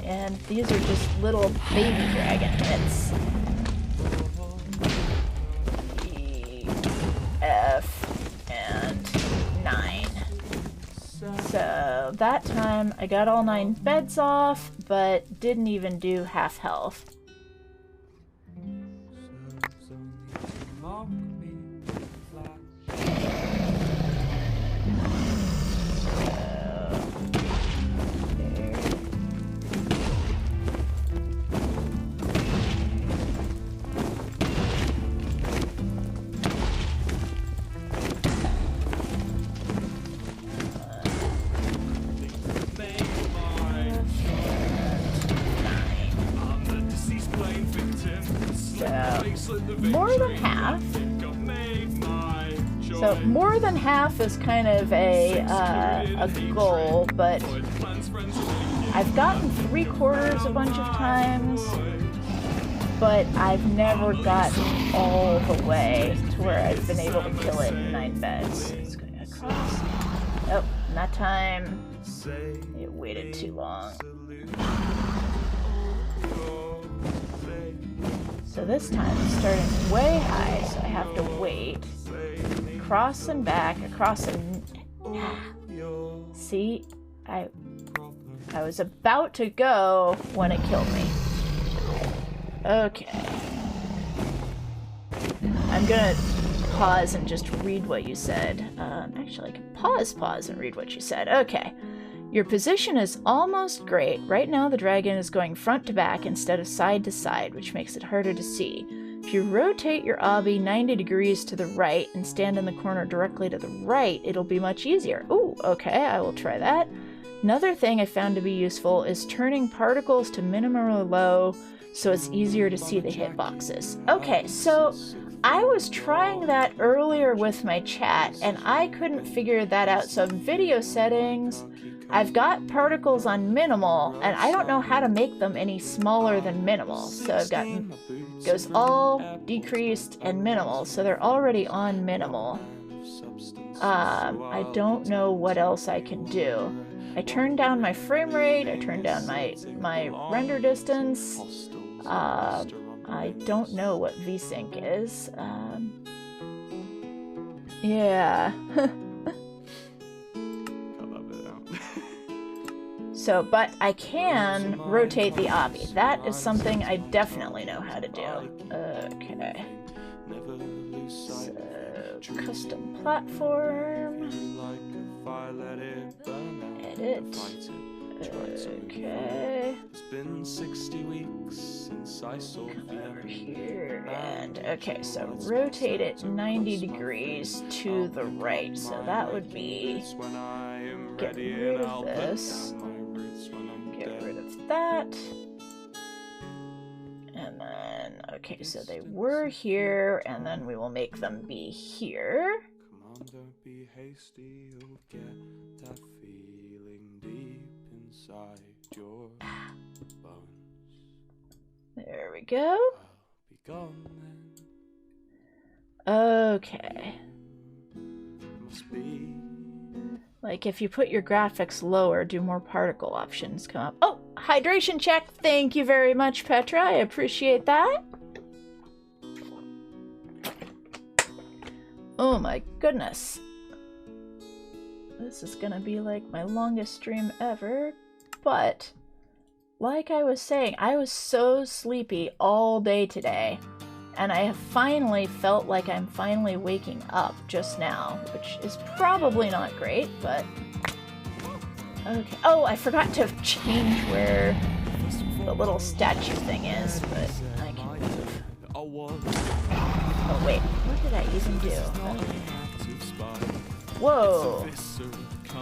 And these are just little baby dragon hits. E, F, and 9. So that time I got all 9 beds off, but didn't even do half health. More than half. So more than half is kind of a goal, but I've gotten 3/4 a bunch of times, but I've never gotten all the way to where I've been able to kill it in 9 beds. It's going across. Oh, and that time it waited too long. So this time it's starting way high, so I have to wait. Across and back, across and... See? I was about to go when it killed me. Okay. I'm gonna pause and just read what you said. Actually, I can pause and read what you said. Okay. Your position is almost great. Right now the dragon is going front to back instead of side to side, which makes it harder to see. If you rotate your obby 90 degrees to the right and stand in the corner directly to the right, it'll be much easier. Ooh, okay, I will try that. Another thing I found to be useful is turning particles to minimally low so it's easier to see the hitboxes. Okay, so I was trying that earlier with my chat and I couldn't figure that out. So in video settings, I've got particles on minimal, and I don't know how to make them any smaller than minimal. So I've got goes all, decreased, and minimal. So they're already on minimal. I don't know what else I can do. I turned down my frame rate. I turned down my render distance. I don't know what VSync is. Yeah. So, but I can rotate the obby. That is something I definitely know how to do. Okay. So, custom platform. Edit. Okay. It's been 60 weeks since I saw come over here and okay, so rotate it 90 degrees to the right. So that would be get rid of this. Get rid of that. And then, okay, so they were here, and then we will make them be here. Come on, don't be hasty, you'll get that feeling deep inside your bones. There we go. be gone then. Okay. Must be. Like, if you put your graphics lower, do more particle options come up? Oh, hydration check! Thank you very much, Petra. I appreciate that. Oh my goodness. This is gonna be like my longest stream ever, but like I was saying, I was so sleepy all day today, and I have finally felt like I'm finally waking up just now, which is probably not great, but okay. Oh, I forgot to change where the little statue thing is, but I can move. Oh wait, what did I even do? Whoa!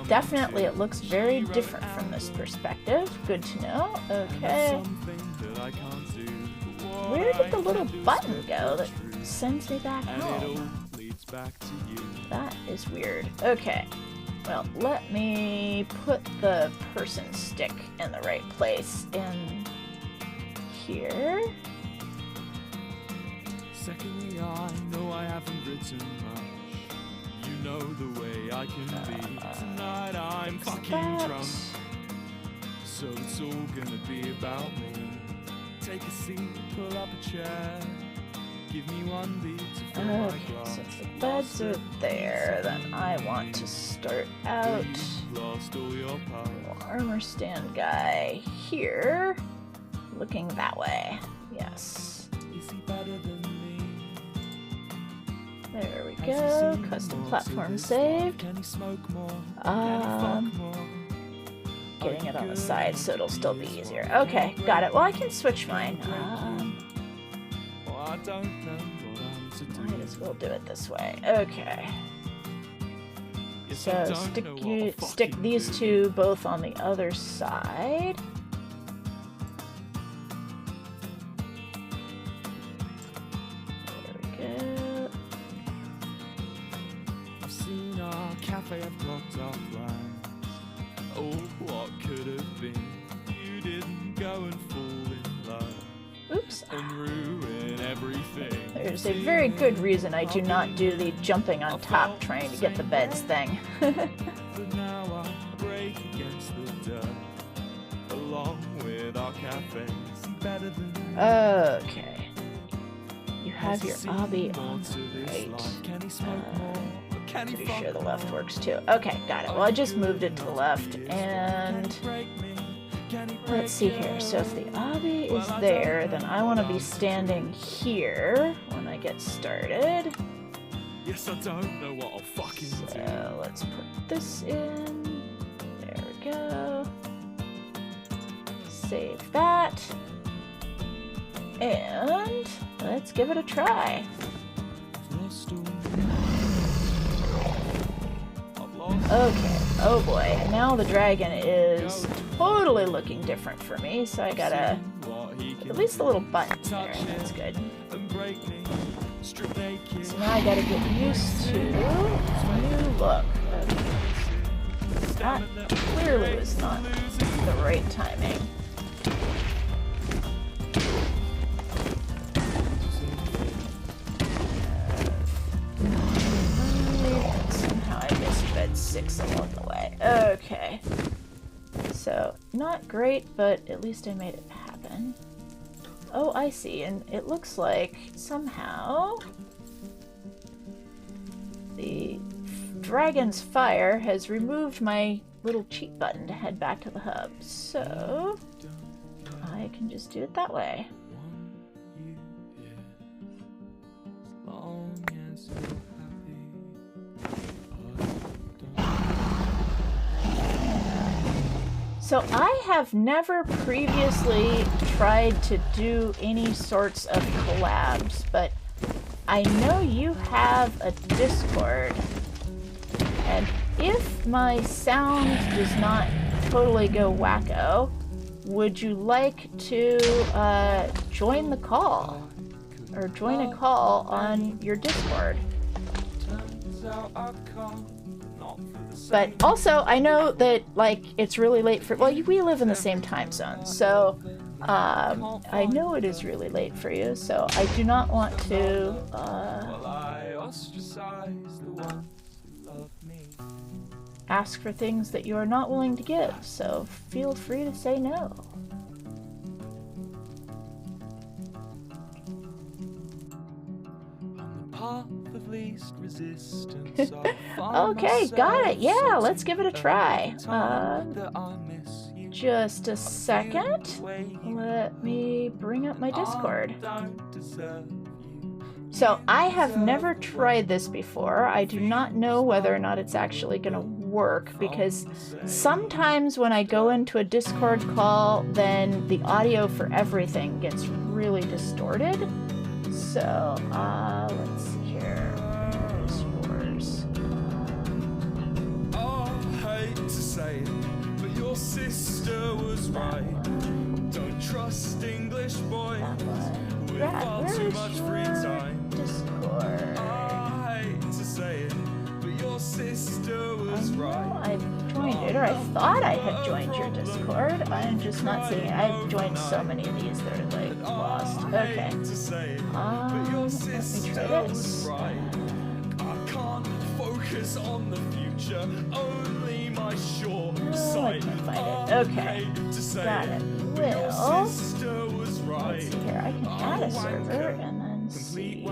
Definitely it looks very different from this perspective. Good to know. Okay. Where did the little button go that sends me back home? That is weird. Okay. Well, let me put the person stick in the right place in here. Secondly, I know I haven't written much. You know the way I can be. Tonight I'm fucking drunk, so it's all gonna be about me. Take a seat, pull up a chair. Give me one beat to fill my glass. So if the beds are there, then I want to start out armor stand guy here, looking that way. Yes. Is he better than me? There we go. Custom platform saved. Can he smoke more? Getting it on the side so it'll still be easier. Okay, got it. Well, I can switch mine. I don't know what I'm to do. Might as well do it this way. Okay. So stick these two both on the other side. There we go. I've seen our cafe, I've clocked our plans. Oh, what could have been? You didn't go and fall in love. Oops. And ruin everything. There's a very good reason I do not do the jumping on top trying to get the beds thing. But now I break against the dirt. Along with our cafe. See better than Okay. You have your obby on the right. Can he smoke more? Pretty sure the left works too. Okay, got it. Well, I just moved it to the left, and let's see here. So if the obby is there, then I want to be standing here when I get started. Yes, I don't know what I'll fucking do. So let's put this in. There we go. Save that. And let's give it a try. Okay, oh boy, now the dragon is totally looking different for me, so I gotta put at least a little button there, that's good. So now I gotta get used to the new look. Okay. That clearly was not the right timing. Somehow I missed bed 6 along the way. Okay. So, not great, but at least I made it happen. Oh, I see, and it looks like somehow the dragon's fire has removed my little cheat button to head back to the hub. So, I can just do it that way. So I have never previously tried to do any sorts of collabs, but I know you have a Discord, and if my sound does not totally go wacko, would you like to join the call? Or join a call on your Discord? But also, I know that, like, it's really late for... Well, we live in the same time zone, so I know it is really late for you, so I do not want to ask for things that you are not willing to give, so feel free to say no. Okay, got it. Yeah, let's give it a try. Just a second. Let me bring up my Discord. So I have never tried this before. I do not know whether or not it's actually going to work, because sometimes when I go into a Discord call, then the audio for everything gets really distorted. So let's see here. Here's yours. I hate to say it, but your sister was right. Don't trust English boys with far too much free time. Discord. I hate to say it, but your sister was right. I've joined it, or I thought I had joined your Discord. I'm just not seeing it. I've joined so many of these that are like lost. Okay. Let me try this. I can't focus on the future, only my short sight. I can't find it. Okay. Got it. Well, let's see here. I can add a server and then see.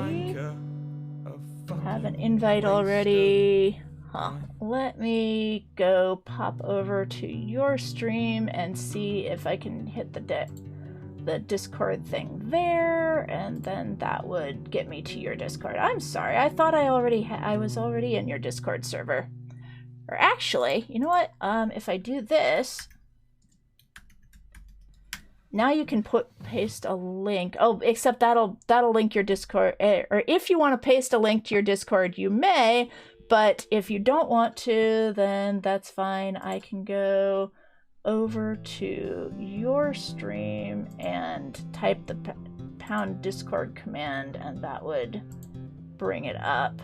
Have an invite already. Huh. Let me go pop over to your stream and see if I can hit the Discord thing there, and then that would get me to your Discord. I'm sorry, I thought I was already in your Discord server. Or actually, you know what? If I do this, now you can paste a link. Oh, except that'll link your Discord. Or if you want to paste a link to your Discord, you may. But if you don't want to, then that's fine. I can go over to your stream and type the pound Discord command, and that would bring it up.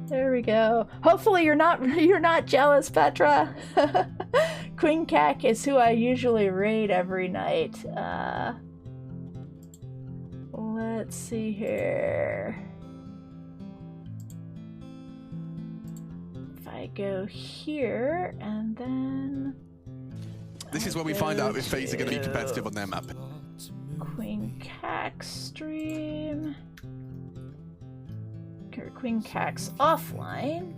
There we go. Hopefully you're not jealous, Petra. Queen Cac is who I usually raid every night. Let's see here. If I go here and then this is where we find out if FaZe are going to be competitive on their map. Queen Cac stream. Queen Cac's offline.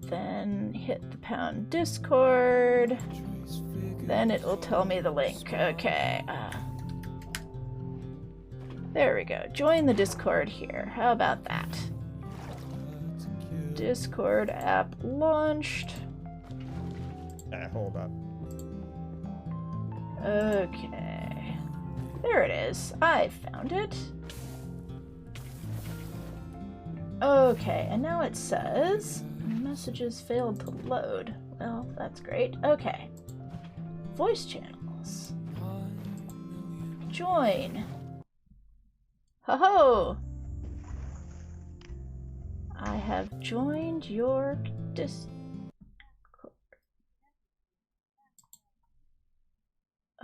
Then hit the pound Discord. Then it will tell me the link. Okay. There we go. Join the Discord here. How about that? Discord app launched. Hold up. Okay. There it is. I found it. Okay, and now it says messages failed to load. Well, that's great. Okay. Voice channels. Join. Ho-ho! I have joined your Discord.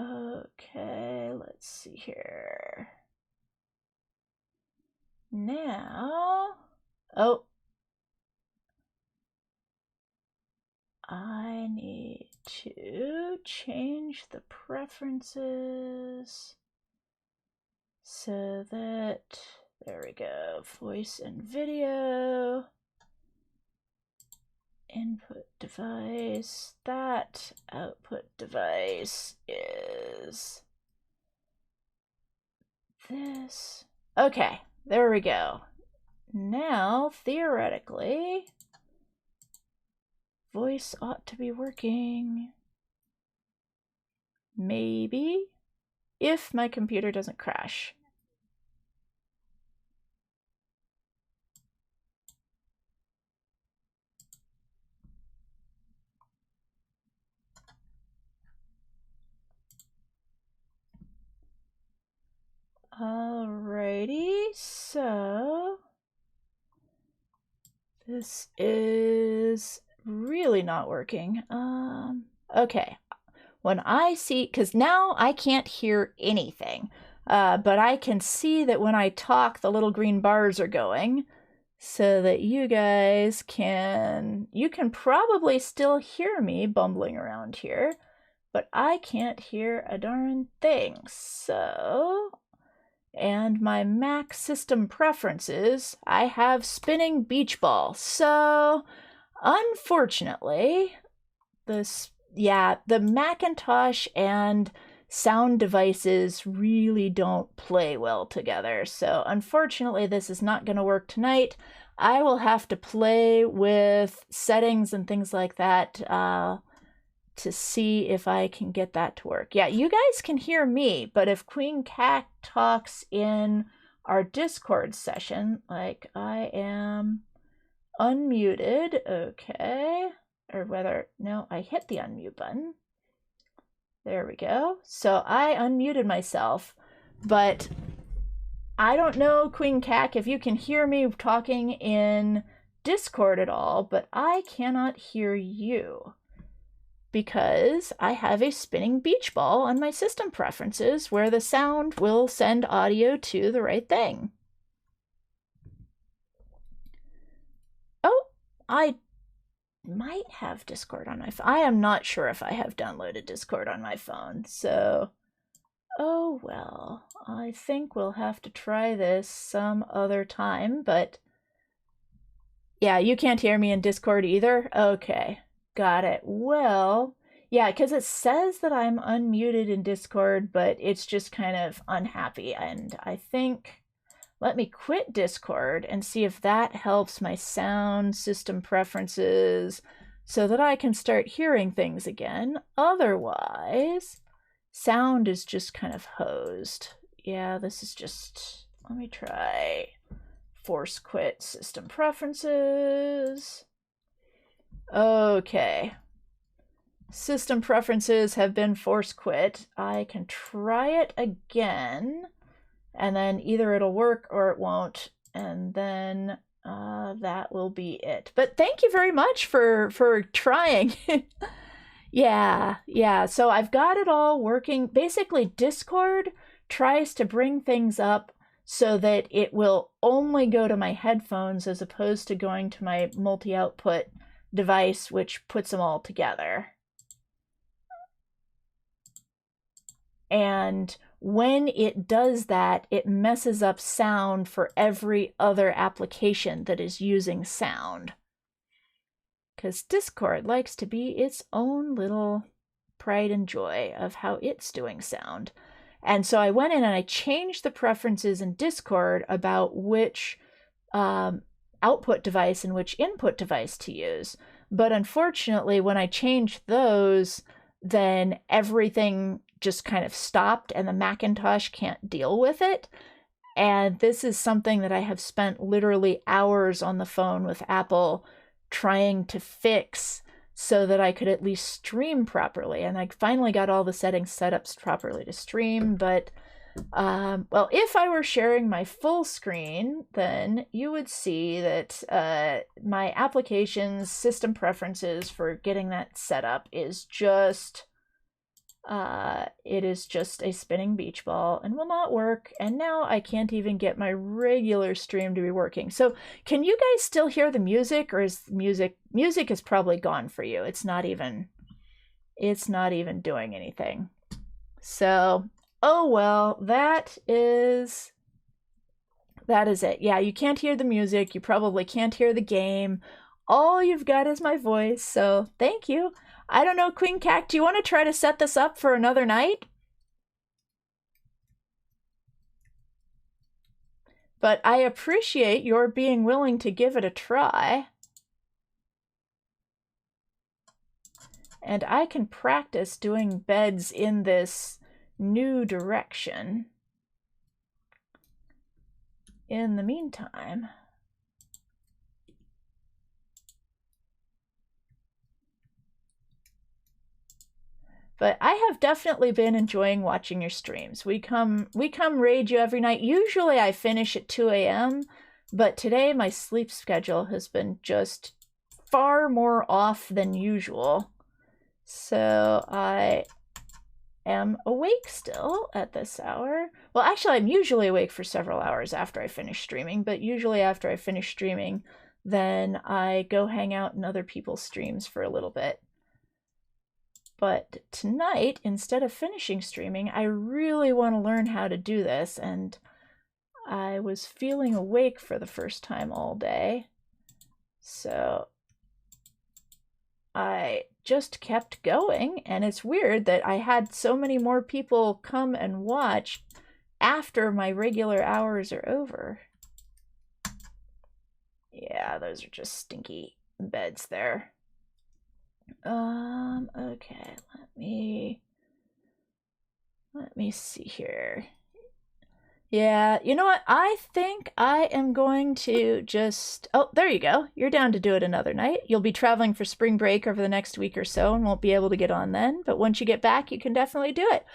Okay, let's see here. Now... Oh. I need to change the preferences so that, there we go, voice and video, input device, that output device is this. Okay, there we go. Now, theoretically, voice ought to be working. Maybe, if my computer doesn't crash. Alrighty, so this is really not working. Okay. When I see, because now I can't hear anything, but I can see that when I talk, the little green bars are going, so that you guys you can probably still hear me bumbling around here, but I can't hear a darn thing. So, and my Mac system preferences, I have spinning beach ball. So, unfortunately, the Macintosh and sound devices really don't play well together. So unfortunately, this is not going to work tonight. I will have to play with settings and things like that to see if I can get that to work. Yeah, you guys can hear me, but if Queen Cat talks in our Discord session, like I am unmuted, okay, or whether, no, I hit the unmute button. There we go. So I unmuted myself, but I don't know, Queen Cack, if you can hear me talking in Discord at all, but I cannot hear you because I have a spinning beach ball on my system preferences where the sound will send audio to the right thing. Oh, I might have Discord on my phone. I am not sure if I have downloaded Discord on my phone, so oh well. I think we'll have to try this some other time, but yeah, you can't hear me in Discord either? Okay, got it. Well, yeah, because it says that I'm unmuted in Discord, but it's just kind of unhappy, and I think let me quit Discord and see if that helps my sound system preferences so that I can start hearing things again. Otherwise, sound is just kind of hosed. Yeah, this is just, let me try force quit system preferences. Okay. System preferences have been force quit. I can try it again. And then either it'll work or it won't, and then that will be it. But thank you very much for trying. Yeah. So I've got it all working. Basically, Discord tries to bring things up so that it will only go to my headphones as opposed to going to my multi-output device, which puts them all together. And when it does that, it messes up sound for every other application that is using sound. Because Discord likes to be its own little pride and joy of how it's doing sound. And so I went in and I changed the preferences in Discord about which output device and which input device to use. But unfortunately, when I changed those, then everything just kind of stopped and the Macintosh can't deal with it. And this is something that I have spent literally hours on the phone with Apple trying to fix so that I could at least stream properly. And I finally got all the settings set up properly to stream. But, well, if I were sharing my full screen, then you would see that my application's system preferences for getting that set up is just it is just a spinning beach ball and will not work. And now I can't even get my regular stream to be working. So can you guys still hear the music, or is music is probably gone for you? It's not even doing anything. So, oh well, that is it. Yeah, you can't hear the music. You probably can't hear the game. All you've got is my voice. So thank you. I don't know, Queen Cack, do you want to try to set this up for another night? But I appreciate your being willing to give it a try. And I can practice doing beds in this new direction. In the meantime, but I have definitely been enjoying watching your streams. We come raid you every night. Usually I finish at 2 a.m., but today my sleep schedule has been just far more off than usual. So I am awake still at this hour. Well, actually, I'm usually awake for several hours after I finish streaming, but usually after I finish streaming, then I go hang out in other people's streams for a little bit. But tonight, instead of finishing streaming, I really want to learn how to do this, and I was feeling awake for the first time all day. So I just kept going, and it's weird that I had so many more people come and watch after my regular hours are over. Yeah, those are just stinky beds there. Okay, let me see here. Yeah, you know what? I think I am going to just... Oh, there you go. You're down to do it another night. You'll be traveling for spring break over the next week or so and won't be able to get on then. But once you get back, you can definitely do it.